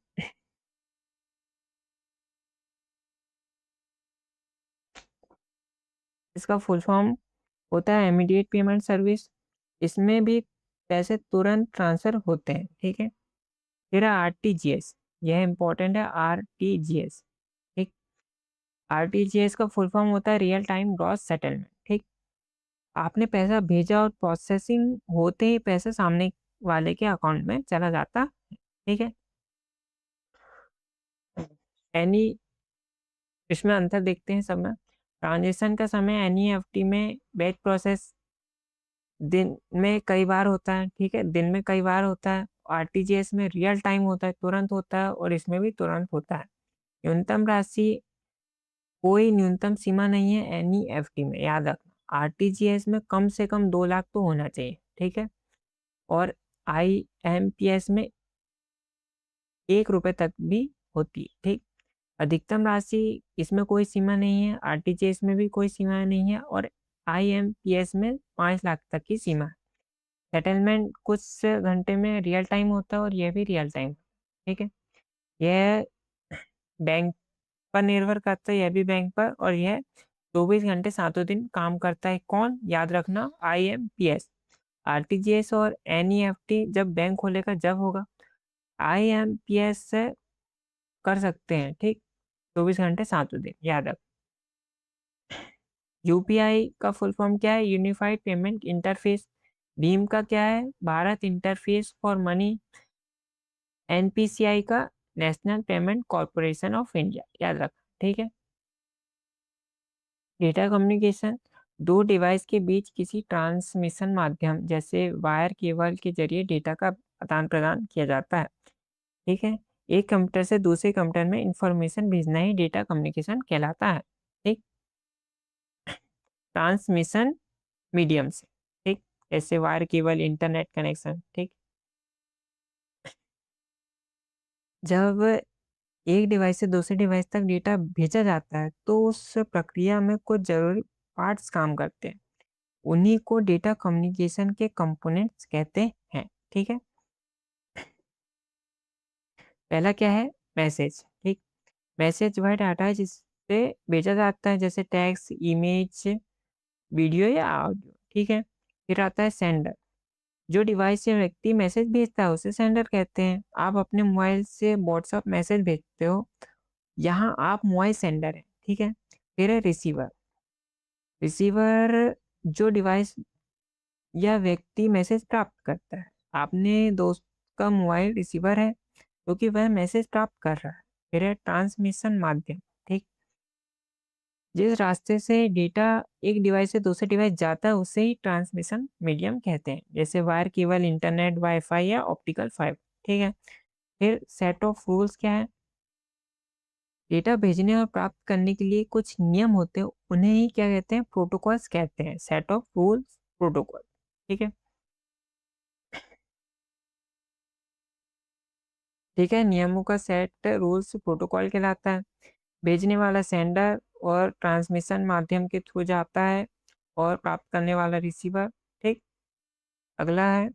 इसका फुल फॉर्म होता है इमीडिएट पेमेंट सर्विस। इसमें भी पैसे तुरंत ट्रांसफर होते हैं। ठीक है। फिर आरटीजीएस, यह इंपॉर्टेंट है। आरटीजीएस, ठीक। आरटीजीएस का फुल फॉर्म होता है रियल टाइम ग्रॉस सेटलमेंट। ठीक। आपने पैसा भेजा और प्रोसेसिंग होते ही पैसा सामने वाले के अकाउंट में चला जाता है। ठीक है। एनी, इसमें अंतर देखते हैं सब में। ट्रांजेक्शन का समय एनईएफटी में बैच प्रोसेस दिन में कई बार होता है। ठीक है, दिन में कई बार होता है। आरटीजीएस में रियल टाइम होता है, तुरंत होता है, और इसमें भी तुरंत होता है। न्यूनतम राशि, कोई न्यूनतम सीमा नहीं है एनईएफटी में, याद रखना। आरटीजीएस में कम से कम 2 लाख तो होना चाहिए। ठीक है। और आईएमपीएस में 1 रुपए तक भी होती है। ठीक। अधिकतम राशि, इसमें कोई सीमा नहीं है। आरटीजीएस में भी कोई सीमा नहीं है, और आईएमपीएस में 5 लाख तक की सीमा है। सेटलमेंट कुछ घंटे में रियल टाइम होता है, और यह भी रियल टाइम। ठीक है। यह बैंक पर निर्भर करता है, यह भी बैंक पर, और यह 24 घंटे 7 दिन काम करता है। कौन? याद रखना, आईएमपीएस। आरटीजीएस और एनईएफटी जब बैंक खोलेगा जब होगा। आईएमपीएस से कर सकते हैं। ठीक। 24 घंटे 7 दिन, याद रख। यूपीआई का फुल फॉर्म क्या है? Unified payment interface. भीम का क्या है? Bharat interface for money. NPCI का National Payment Corporation of India, याद रख। ठीक है। डेटा कम्युनिकेशन, दो डिवाइस के बीच किसी ट्रांसमिशन माध्यम जैसे वायर केबल के जरिए डेटा का आदान प्रदान किया जाता है। ठीक है। एक कंप्यूटर से दूसरे कंप्यूटर में इंफॉर्मेशन भेजना ही डेटा कम्युनिकेशन कहलाता है। ठीक। ट्रांसमिशन मीडियम से, ठीक, जैसे वायर केबल, इंटरनेट कनेक्शन। ठीक। जब एक डिवाइस से दूसरे डिवाइस तक डेटा भेजा जाता है तो उस प्रक्रिया में कुछ जरूरी पार्ट्स काम करते हैं। उन्हीं को डेटा कम्युनिकेशन के कंपोनेंट्स कहते हैं। ठीक है। पहला क्या है? मैसेज। ठीक। मैसेज वह डाटा है जिससे भेजा जाता है, जैसे टेक्स्ट, इमेज, वीडियो या ऑडियो। ठीक है। फिर आता है सेंडर। जो डिवाइस से व्यक्ति मैसेज भेजता है उसे सेंडर कहते हैं। आप अपने मोबाइल से व्हाट्सएप मैसेज भेजते हो, यहाँ आप मोबाइल सेंडर है। ठीक है। फिर है रिसीवर। रिसीवर, जो डिवाइस या व्यक्ति मैसेज प्राप्त करता है। आपने दोस्त का मोबाइल रिसीवर है क्योंकि वह मैसेज प्राप्त कर रहा है। फिर है ट्रांसमिशन माध्यम। ठीक। जिस रास्ते से डेटा एक डिवाइस से दूसरे डिवाइस जाता है उसे ही ट्रांसमिशन मीडियम कहते हैं, जैसे वायर केबल, इंटरनेट, वाईफाई या ऑप्टिकल फाइबर। ठीक है। फिर सेट ऑफ रूल्स क्या है? डेटा भेजने और प्राप्त करने के लिए कुछ नियम होते हैं, उन्हें ही क्या कहते हैं? प्रोटोकॉल्स कहते हैं। Set of rules, protocol. ठीक है। ठीक है, नियमों का सेट रूल्स प्रोटोकॉल कहलाता है। भेजने वाला सेंडर और ट्रांसमिशन माध्यम के थ्रू जाता है, और प्राप्त करने वाला रिसीवर। ठीक। अगला है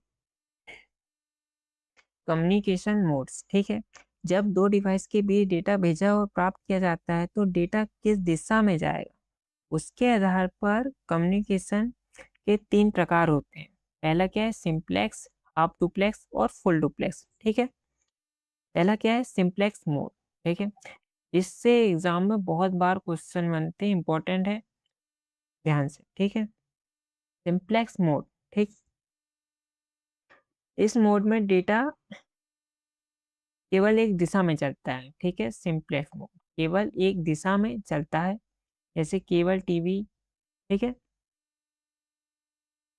कम्युनिकेशन मोड्स। ठीक है। जब दो डिवाइस के बीच डेटा भेजा और प्राप्त किया जाता है तो डेटा किस दिशा में जाएगा, उसके आधार पर कम्युनिकेशन के 3 प्रकार होते हैं। पहला क्या है? सिंप्लेक्स, हाफ डुप्लेक्स और फुल डुप्लेक्स। ठीक है। पहला क्या है? Simplex mode. ठीक है। इससे एग्जाम में बहुत बार क्वेश्चन बनते हैं, इंपॉर्टेंट है, ध्यान से। ठीक है। Simplex mode. ठीक। इस मोड में डेटा केवल एक दिशा में चलता है। ठीक है, सिंप्लेक्स मोड। केवल एक दिशा में चलता है, जैसे केबल टीवी, ठीक है।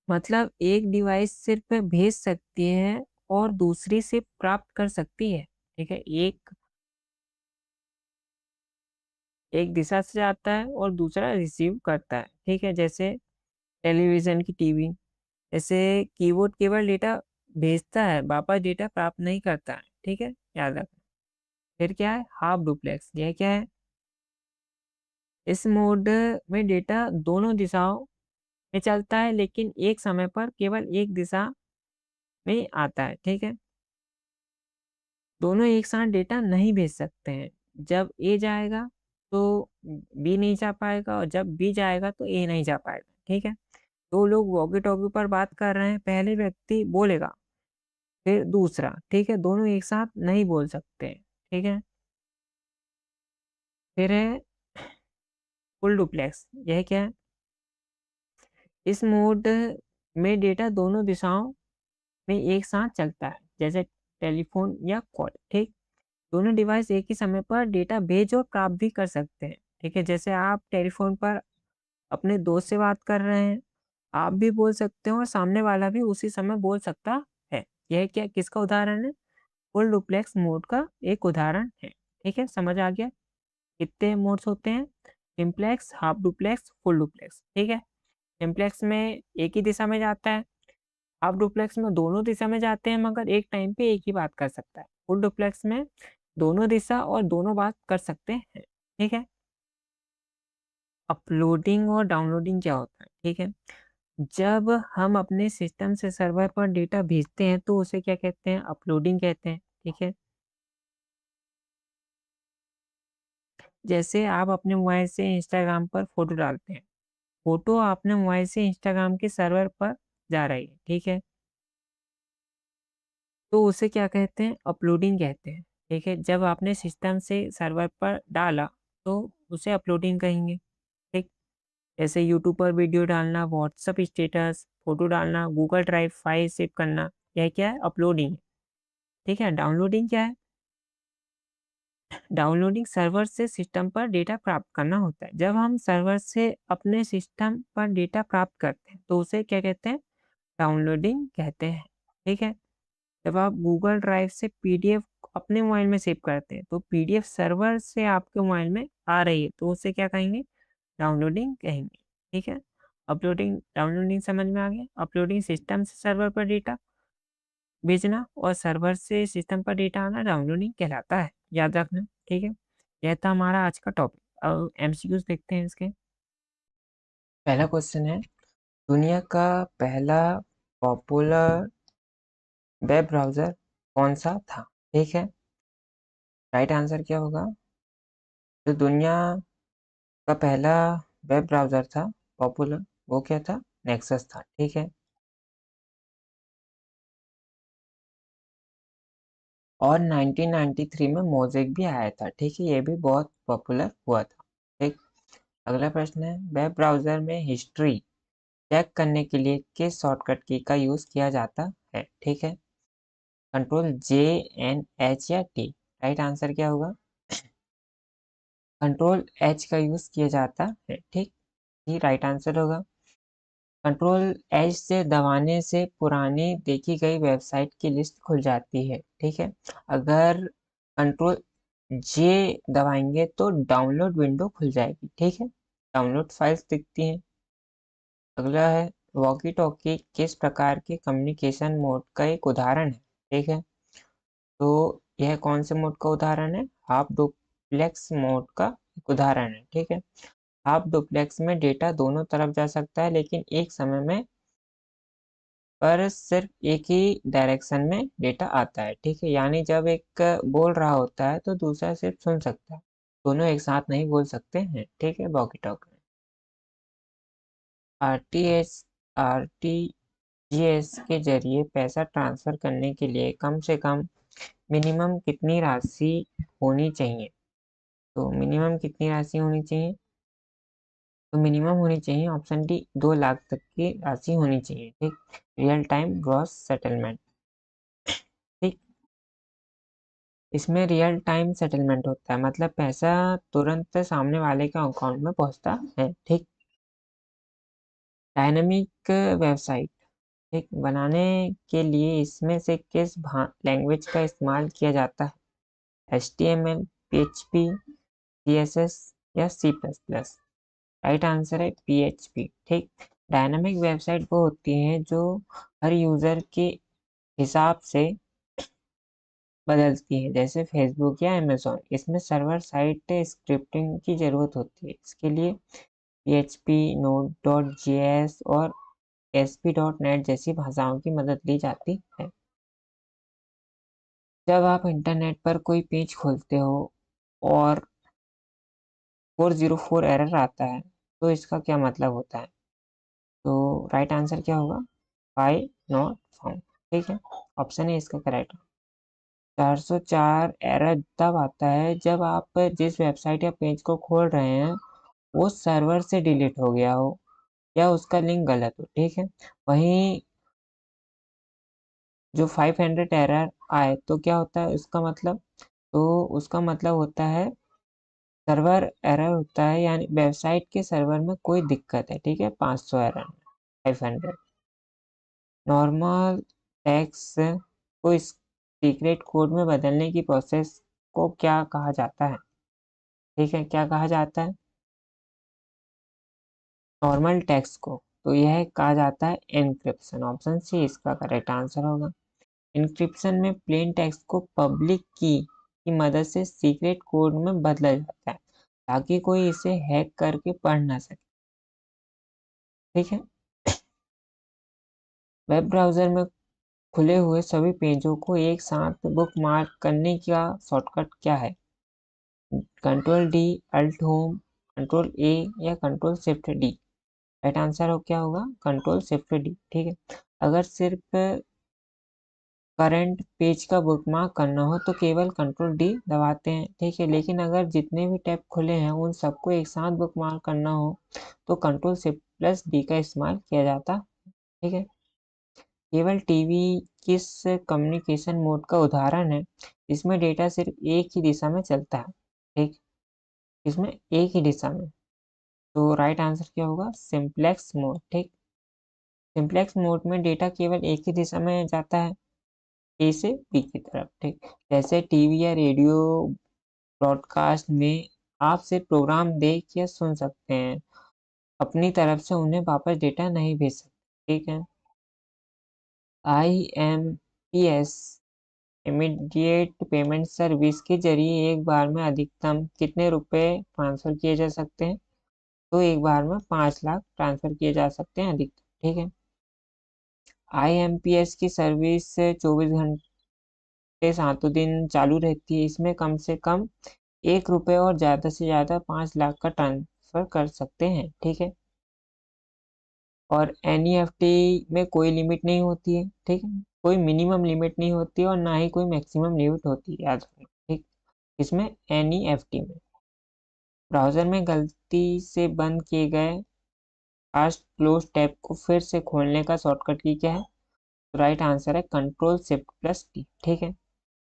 मतलब एक डिवाइस सिर्फ भेज सकती है और दूसरी से प्राप्त कर सकती है, ठीक है। एक दिशा से आता है और दूसरा रिसीव करता है, ठीक है। जैसे टेलीविजन की टीवी, जैसे कीबोर्ड केवल डेटा भेजता है, वापस डेटा प्राप्त नहीं करता है, ठीक है, याद रखना। फिर क्या है हाफ डुप्लेक्स, यह क्या है? इस मोड में डेटा दोनों दिशाओं में चलता है, लेकिन एक समय पर केवल एक दिशा में आता है, ठीक है। दोनों एक साथ डेटा नहीं भेज सकते हैं। जब ए जाएगा तो बी नहीं जा पाएगा, और जब बी जाएगा तो ए नहीं जा पाएगा, ठीक है। दो लोग वॉकी टॉकी पर बात कर रहे हैं, पहले व्यक्ति बोलेगा फिर दूसरा, ठीक है। दोनों एक साथ नहीं बोल सकते, ठीक है। फिर है फुल डुप्लेक्स, यह क्या है? इस मोड में डेटा दोनों दिशाओं में एक साथ चलता है, जैसे टेलीफोन या कॉल, ठीक। दोनों डिवाइस एक ही समय पर डेटा भेज और प्राप्त भी कर सकते हैं, ठीक है। जैसे आप टेलीफोन पर अपने दोस्त से बात कर रहे हैं, आप भी बोल सकते हो और सामने वाला भी उसी समय बोल सकता है। यह क्या किसका उदाहरण है? फुल डुप्लेक्स मोड का एक उदाहरण है, ठीक है। समझ आ गया? कितने मोड्स होते हैं? Simplex, half duplex, full duplex, ठीक है। सिंप्लेक्स में एक ही दिशा में जाता है, हाफ डुप्लेक्स में दोनों दिशा में जाते हैं मगर एक टाइम पे एक ही बात कर सकता है, फुल डुप्लेक्स में दोनों दिशा और दोनों बात कर सकते हैं, ठीक है। अपलोडिंग और डाउनलोडिंग क्या होता है, ठीक है। जब हम अपने सिस्टम से सर्वर पर डेटा भेजते हैं तो उसे क्या कहते हैं? अपलोडिंग कहते हैं, ठीक है। जैसे आप अपने मोबाइल से इंस्टाग्राम पर फोटो डालते हैं, फोटो अपने मोबाइल से इंस्टाग्राम के सर्वर पर जा रही है, ठीक है। तो उसे क्या कहते हैं? अपलोडिंग कहते हैं, ठीक है। जब आपने सिस्टम से सर्वर पर डाला तो उसे अपलोडिंग कहेंगे, ठीक। जैसे यूट्यूब पर वीडियो डालना, व्हाट्सएप स्टेटस, फोटो डालना, गूगल ड्राइव फाइल सेव करना, यह क्या है? अपलोडिंग, ठीक है। डाउनलोडिंग क्या है? डाउनलोडिंग सर्वर से सिस्टम पर डेटा प्राप्त करना होता है। जब हम सर्वर से अपने सिस्टम पर डेटा प्राप्त करते हैं तो उसे क्या कहते हैं? डाउनलोडिंग कहते हैं, ठीक है। जब आप गूगल ड्राइव से पीडीएफ अपने मोबाइल में सेव करते हैं तो पीडीएफ सर्वर से आपके मोबाइल में आ रही है तो उसे क्या कहेंगे? डाउनलोडिंग कहेंगे, ठीक है। अपलोडिंग डाउनलोडिंग समझ में आ गया। अपलोडिंग सिस्टम से सर्वर पर डेटा भेजना और सर्वर से सिस्टम पर डेटा आना डाउनलोडिंग कहलाता है, याद रखना, ठीक है। यह था हमारा आज का टॉपिक। अब एमसीक्यूज देखते हैं इसके। पहला क्वेश्चन है, दुनिया का पहला पॉपुलर वेब ब्राउज़र कौन-सा था? ठीक है, राइट आंसर क्या होगा? जो दुनिया का पहला वेब ब्राउज़र था पॉपुलर, वो क्या था? नेक्सस था, ठीक है। और 1993 में मोज़ेक भी आया था, ठीक है, ये भी बहुत पॉपुलर हुआ था, ठीक। अगला प्रश्न है, वेब ब्राउज़र में हिस्ट्री चेक करने के लिए किस शॉर्टकट की का यूज़ किया जाता है? ठीक है, कंट्रोल जे, एन, एच या टी? राइट आंसर क्या होगा? कंट्रोल एच का यूज किया जाता है, ठीक। ये राइट आंसर होगा। कंट्रोल एच से दबाने से पुरानी देखी गई वेबसाइट की लिस्ट खुल जाती है, ठीक है। अगर कंट्रोल जे दबाएंगे तो डाउनलोड विंडो खुल जाएगी, ठीक है, डाउनलोड फाइल्स दिखती हैं। अगला है, वॉकी टॉकी किस प्रकार के कम्युनिकेशन मोड का एक उदाहरण है? ठीक है, तो यह कौन से मोड का उदाहरण है? हाफ डुप्लेक्स मोड का एक उदाहरण है, ठीक है। हाफ डुप्लेक्स में डेटा दोनों तरफ जा सकता है लेकिन एक समय में पर सिर्फ एक ही डायरेक्शन में डेटा आता है, ठीक है। यानी जब एक बोल रहा होता है तो दूसरा सिर्फ सुन सकता है, दोनों एक साथ नहीं बोल सकते हैं, ठीक है, वॉकी टॉकी में। आरटीएस आरटीजीएस के जरिए पैसा ट्रांसफर करने के लिए कम से कम मिनिमम कितनी राशि होनी चाहिए? तो मिनिमम कितनी राशि होनी चाहिए? तो मिनिमम होनी चाहिए ऑप्शन डी 2 लाख तक की राशि होनी चाहिए, ठीक। रियल टाइम ग्रॉस सेटलमेंट, ठीक। इसमें रियल टाइम सेटलमेंट होता है, मतलब पैसा तुरंत सामने वाले के अकाउंट में पहुंचता है। ठीक। डायनेमिक वेबसाइट ठीक बनाने के लिए इसमें से किस लैंग्वेज का इस्तेमाल किया जाता है? HTML, PHP, CSS या C++? राइट आंसर है PHP। ठीक। डायनामिक वेबसाइट वो होती हैं जो हर यूजर के हिसाब से बदलती है, जैसे फेसबुक या अमेजोन। इसमें सर्वर साइड स्क्रिप्टिंग की जरूरत होती है। इसके लिए PHP, Node.js और ASP.NET जैसी भाषाओं की मदद ली जाती है। जब आप इंटरनेट पर कोई पेज खोलते हो और 404 एरर आता है तो इसका क्या मतलब होता है? तो राइट आंसर क्या होगा? File not found. ठीक है, ऑप्शन ए इसका करेक्ट। 404 एरर तब आता है जब आप जिस वेबसाइट या पेज को खोल रहे हैं वो सर्वर से डिलीट हो गया हो या उसका लिंक गलत हो। ठीक है। वहीं जो 500 एरर आए तो क्या होता है उसका मतलब? तो उसका मतलब होता है सर्वर एरर होता है, यानी वेबसाइट के सर्वर में कोई दिक्कत है। ठीक है। 500 एरर, 500। नॉर्मल टेक्स्ट को सीक्रेट कोड में बदलने की प्रोसेस को क्या कहा जाता है? ठीक है, क्या कहा जाता है? नॉर्मल टेक्स्ट को तो यह कहा जाता है एन्क्रिप्शन। ऑप्शन सी इसका करेक्ट आंसर होगा। एन्क्रिप्शन में प्लेन टेक्स्ट को पब्लिक की मदद से सीक्रेट कोड में बदला जाता है ताकि कोई इसे हैक करके पढ़ ना सके। ठीक है। वेब ब्राउज़र में खुले हुए सभी पेजों को एक साथ बुकमार्क करने का शॉर्टकट क्या है? Control D, alt home, control A या control shift D? Right answer हो क्या होगा? Control shift D. ठीक है। अगर सिर्फ करंट पेज का बुकमार्क करना हो तो केवल कंट्रोल डी दबाते हैं। ठीक है। लेकिन अगर जितने भी टैब खुले हैं उन सबको एक साथ बुकमार्क करना हो तो कंट्रोल शिफ्ट प्लस डी का इस्तेमाल किया जाता। ठीक है। केबल टीवी किस कम्युनिकेशन मोड का उदाहरण है? इसमें डेटा सिर्फ एक ही दिशा में चलता है। ठीक। इसमें एक ही दिशा में। तो राइट आंसर क्या होगा? Simplex mode. ठीक। सिंप्लेक्स मोड में डेटा केवल एक ही दिशा में जाता है, ए से बी की तरफ। ठीक। जैसे टीवी या रेडियो ब्रॉडकास्ट में आप सिर्फ प्रोग्राम देख या सुन सकते हैं, अपनी तरफ से उन्हें वापस डेटा नहीं भेज सकते। ठीक है। IMPS इमीडिएट पेमेंट सर्विस के जरिए एक बार में अधिकतम कितने रुपए ट्रांसफर किए जा सकते हैं? तो एक बार में 5 लाख ट्रांसफर किए जा सकते हैं अधिकतम। ठीक है। IMPS की सर्विस 24 घंटे 7 दिन चालू रहती है। इसमें कम से कम 1 रुपये और ज़्यादा से ज़्यादा 5 लाख का ट्रांसफर कर सकते हैं। ठीक है। और NEFT में कोई लिमिट नहीं होती है। ठीक है। कोई मिनिमम लिमिट नहीं होती है और ना ही कोई मैक्सिमम लिमिट होती है, याद रखना। ठीक। इसमें NEFT में ब्राउजर में गलती से बंद किए गए फास्ट क्लोज टैब को फिर से खोलने का शॉर्टकट की क्या है? तो राइट आंसर है कंट्रोल शिफ्ट प्लस टी। ठीक है।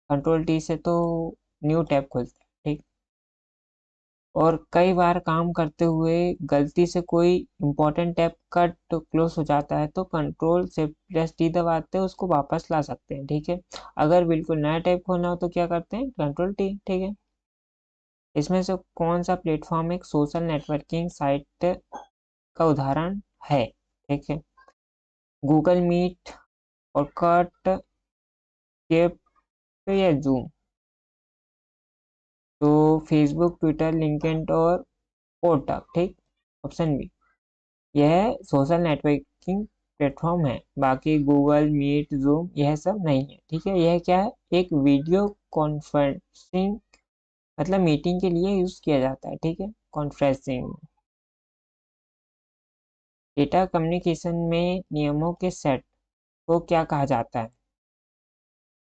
कंट्रोल टी से तो न्यू टैब खुलता है। ठीक। और कई बार काम करते हुए गलती से कोई इंपॉर्टेंट टैब का तो क्लोज हो जाता है तो कंट्रोल शिफ्ट प्लस टी दबाते हैं, उसको वापस ला सकते हैं। ठीक है। अगर बिल्कुल नया टैब खोलना हो तो क्या करते हैं? Control T. ठीक है। इसमें से कौन सा प्लेटफॉर्म एक सोशल नेटवर्किंग साइट का उदाहरण है? ठीक है। गूगल मीट और कट केप या जूम? तो फेसबुक, ट्विटर, लिंक्डइन और ओटा। ठीक। ऑप्शन बी, यह सोशल नेटवर्किंग प्लेटफॉर्म है। बाकी गूगल मीट, जूम यह सब नहीं है। ठीक है। यह क्या है? एक वीडियो कॉन्फ्रेंसिंग, मतलब मीटिंग के लिए यूज किया जाता है। ठीक है। कॉन्फ्रेंसिंग। डेटा कम्युनिकेशन में नियमों के सेट को क्या कहा जाता है?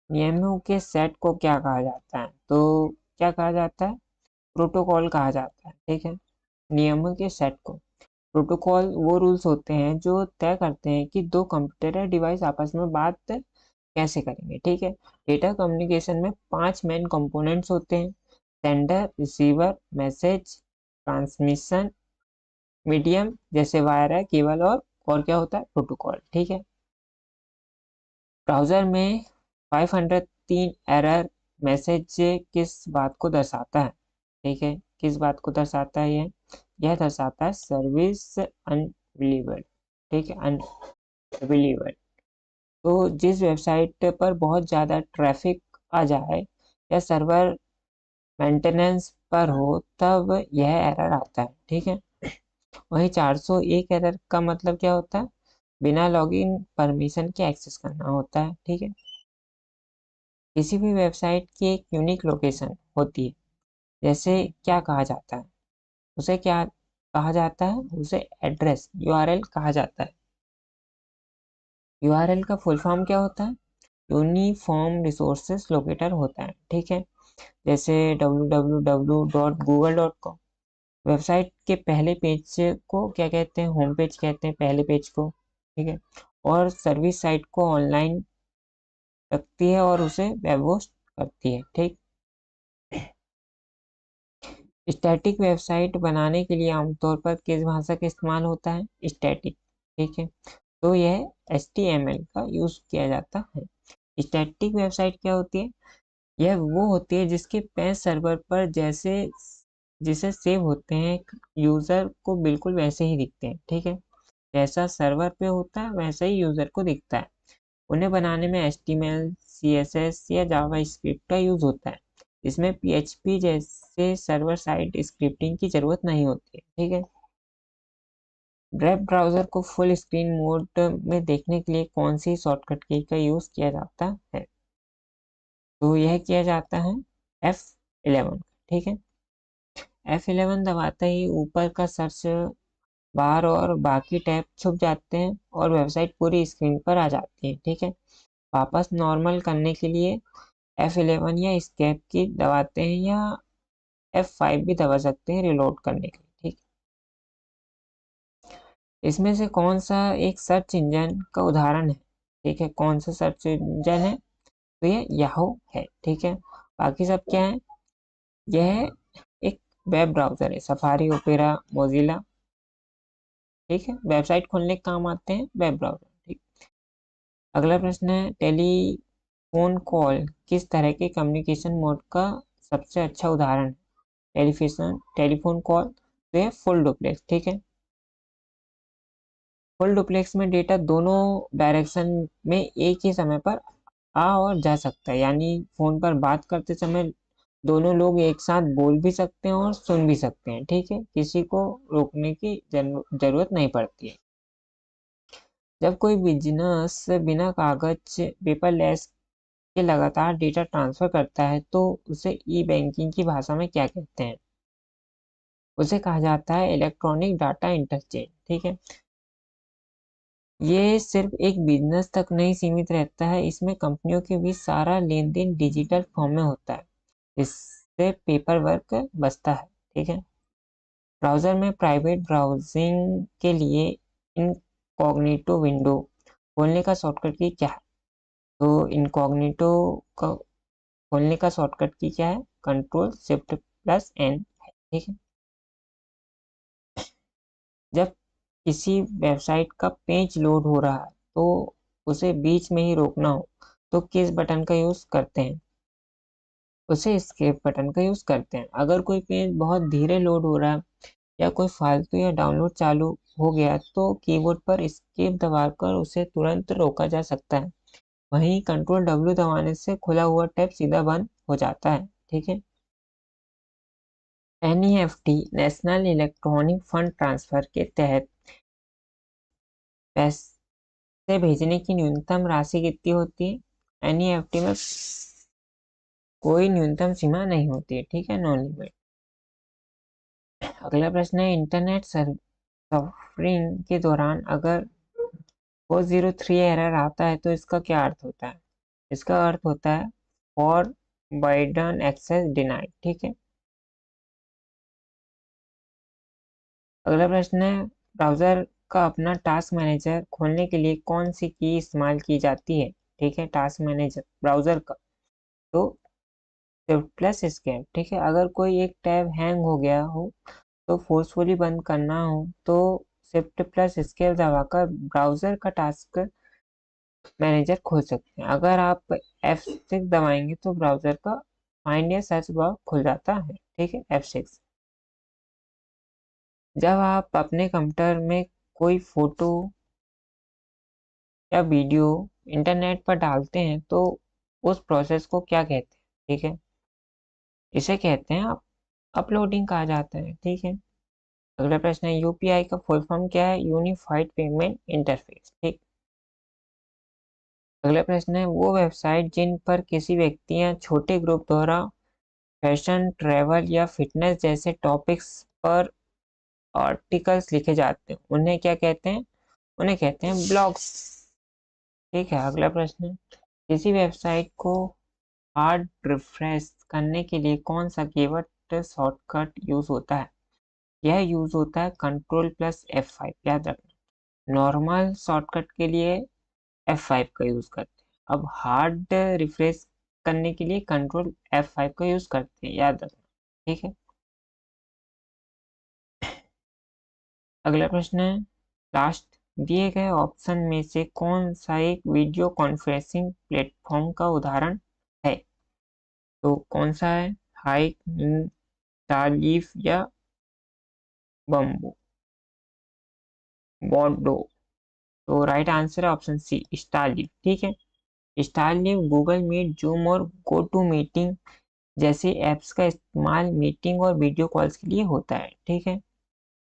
नियमों के सेट को क्या कहा जाता है? तो क्या कहा जाता है? प्रोटोकॉल कहा जाता है। ठीक है। नियमों के सेट को प्रोटोकॉल वो रूल्स होते हैं जो तय करते हैं कि दो कंप्यूटर या डिवाइस आपस में बात कैसे करेंगे, ठीक है। डेटा कम्युनिकेशन में 5 मेन कंपोनेंट्स होते हैं: sender, receiver, message, transmission, medium जैसे वायर है, केबल, और क्या होता है, प्रोटोकॉल, ठीक है। ब्राउजर में 503 एरर मैसेज किस बात को दर्शाता है, ठीक है, किस बात को दर्शाता है, यह दर्शाता है सर्विस अनअवेलेबल, ठीक है, अनअवेलेबल। तो जिस वेबसाइट पर बहुत ज़्यादा ट्रैफिक आ जाए या सर्वर मेंटेनेंस पर हो तब यह एरर आता है, ठीक है। वहीं 401 एरर का मतलब क्या होता है, बिना लॉगिन परमिशन के एक्सेस करना होता है, ठीक है। किसी भी वेबसाइट की एक यूनिक लोकेशन होती है, जैसे क्या कहा जाता है, उसे क्या कहा जाता है, उसे एड्रेस यूआरएल कहा जाता है। यूआरएल का फुल फॉर्म क्या होता है, यूनिफॉर्म रिसोर्सेज लोकेटर होता है, ठीक है। जैसे www.google.com, वेबसाइट के पहले पेज को क्या कहते हैं, होम पेज कहते हैं, पहले पेज को, ठीक है। और सर्विस साइट को ऑनलाइन रखती है और उसे वेब होस्ट करती है, ठीक। स्टैटिक वेबसाइट बनाने के लिए आमतौर पर किस भाषा का इस्तेमाल होता है, स्टैटिक, ठीक है। तो यह HTML का यूज किया जाता है। स्टैटिक वेबसाइट क्या होती है, यह वो होती है जिसके पेज सर्वर पर जिसे सेव होते हैं यूजर को बिल्कुल वैसे ही दिखते हैं, ठीक है। जैसा सर्वर पे होता है वैसा ही यूजर को दिखता है। उन्हें बनाने में HTML, CSS या जावास्क्रिप्ट का यूज होता है। इसमें PHP जैसे सर्वर साइड स्क्रिप्टिंग की जरूरत नहीं होती है, ठीक है। वेब ब्राउजर को फुल स्क्रीन मोड में देखने के लिए कौन सी शॉर्टकट की का यूज किया जाता है, तो यह किया जाता है F11, ठीक है। F11 दबाते ही ऊपर का सर्च बार और बाकी टैब छुप जाते हैं और वेबसाइट पूरी स्क्रीन पर आ जाती है, ठीक है। वापस नॉर्मल करने के लिए F11 या एस्केप की दबाते हैं या F5 भी दबा सकते हैं रिलोड करने के लिए, ठीक। इसमें से कौन सा एक सर्च इंजन का उदाहरण है, ठीक है, कौन सा सर्च इंजन है, तो ये याहू है, ठीक है। बाकी सब क्या है, यह एक वेब ब्राउजर है, सफारी, ओपेरा, मोजिला, ठीक है, वेबसाइट खोलने के काम आते हैं वेब ब्राउजर, ठीक। अगला प्रश्न है, टेलीफोन कॉल किस तरह के कम्युनिकेशन मोड का सबसे अच्छा उदाहरण है, टेलीफोन कॉल, तो ये फुल डुप्लेक्स, ठीक है। फुल डुप्लेक्स में डेटा दोनों डायरेक्शन में एक ही समय पर आ और जा सकता है, यानी फोन पर बात करते समय दोनों लोग एक साथ बोल भी सकते हैं और सुन भी सकते हैं, ठीक है, किसी को रोकने की जरूरत नहीं पड़ती है। जब कोई बिजनेस बिना कागज पेपरलेस के लगातार डेटा ट्रांसफर करता है तो उसे ई बैंकिंग की भाषा में क्या कहते हैं, उसे कहा जाता है इलेक्ट्रॉनिक डाटा इंटरचेंज, ठीक है। ये सिर्फ एक बिजनेस तक नहीं सीमित रहता है, इसमें कंपनियों के बीच सारा लेन देन डिजिटल फॉर्म में होता है, इससे पेपर वर्क बचता है, ठीक है। ब्राउजर में प्राइवेट ब्राउजिंग के लिए इनकॉग्निटो विंडो खोलने का शॉर्टकट की क्या है, तो इनकॉग्निटो का खोलने का शॉर्टकट की क्या है, Ctrl+Shift+N है, ठीक है। जब किसी वेबसाइट का पेज लोड हो रहा है तो उसे बीच में ही रोकना हो तो किस बटन का यूज करते हैं, उसे एस्केप बटन का यूज करते हैं। अगर कोई पेज बहुत धीरे लोड हो रहा है या कोई फालतू या डाउनलोड चालू हो गया तो कीबोर्ड पर एस्केप दबाकर उसे तुरंत रोका जा सकता है। वहीं Ctrl+W दबाने से खुला हुआ टैब सीधा बंद हो जाता है, ठीक है। NEFT national electronic fund transfer के तहत पैसे भेजने की न्यूनतम राशि कितनी होती है, NEFT में कोई न्यूनतम सीमा नहीं होती है, ठीक है, नो लिमिट। अगला प्रश्न है, इंटरनेट सफरिंग के दौरान अगर 403 एरर आता है तो इसका क्या अर्थ होता है, इसका अर्थ होता है फॉर बाइडन एक्सेस डिनाइड, ठीक है। अगला प्रश्न है, ब्राउजर का अपना टास्क मैनेजर खोलने के लिए कौन सी की इस्तेमाल की जाती है, ठीक है, टास्क मैनेजर ब्राउजर का। तो शिफ्ट प्लस एस्केप, ठीक है। अगर कोई एक टैब हैंग हो गया हो तो फोर्सफुली बंद करना हो तो शिफ्ट प्लस एस्केप दबाकर ब्राउजर का टास्क मैनेजर खोल सकते हैं। अगर आप F6 दबाएंगे तो ब्राउजर का फाइंड या सर्च बॉक्स खुल जाता है, ठीक है, F6। जब आप अपने कंप्यूटर में कोई फोटो या वीडियो इंटरनेट पर डालते हैं तो उस प्रोसेस को क्या कहते हैं, ठीक है, इसे कहते हैं अपलोडिंग कहा जाता है, ठीक है। अगला प्रश्न है यूपीआई का फुल फॉर्म क्या है? यूनिफाइड पेमेंट इंटरफेस, ठीक। अगला प्रश्न है वो वेबसाइट जिन पर किसी व्यक्ति या छोटे ग्रुप द्वारा फैशन, ट्रैवल या फिटनेस जैसे टॉपिक्स पर आर्टिकल्स लिखे जाते हैं उन्हें क्या कहते हैं? उन्हें कहते हैं ब्लॉग्स, ठीक है। अगला प्रश्न है किसी वेबसाइट को हार्ड रिफ्रेश करने के लिए कौन सा कीवर्ड शॉर्टकट यूज होता है? यह यूज होता है कंट्रोल प्लस F5, याद रखना। नॉर्मल शॉर्टकट के लिए F5 का यूज करते हैं, अब हार्ड रिफ्रेश करने के लिए कंट्रोल F5 का यूज करते हैं, याद रखना, ठीक है। अगला प्रश्न है लास्ट दिए गए ऑप्शन में से कौन सा एक वीडियो कॉन्फ्रेंसिंग प्लेटफॉर्म का उदाहरण है? तो कौन सा है? हाइक, तालीफ या बम्बू बॉडो? तो राइट आंसर है ऑप्शन सी, स्टारलीफ, ठीक है। स्टारलीफ गूगल मीट, जूम और गो टू मीटिंग जैसे ऐप्स का इस्तेमाल मीटिंग और वीडियो कॉल्स के लिए होता है, ठीक है।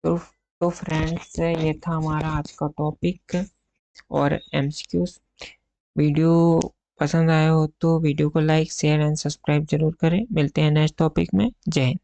तो फ्रेंड्स ये था हमारा आज का टॉपिक और एमसीक्यूज। वीडियो पसंद आया हो तो वीडियो को लाइक, शेयर एंड सब्सक्राइब जरूर करें। मिलते हैं नेक्स्ट टॉपिक में। जय हिंद।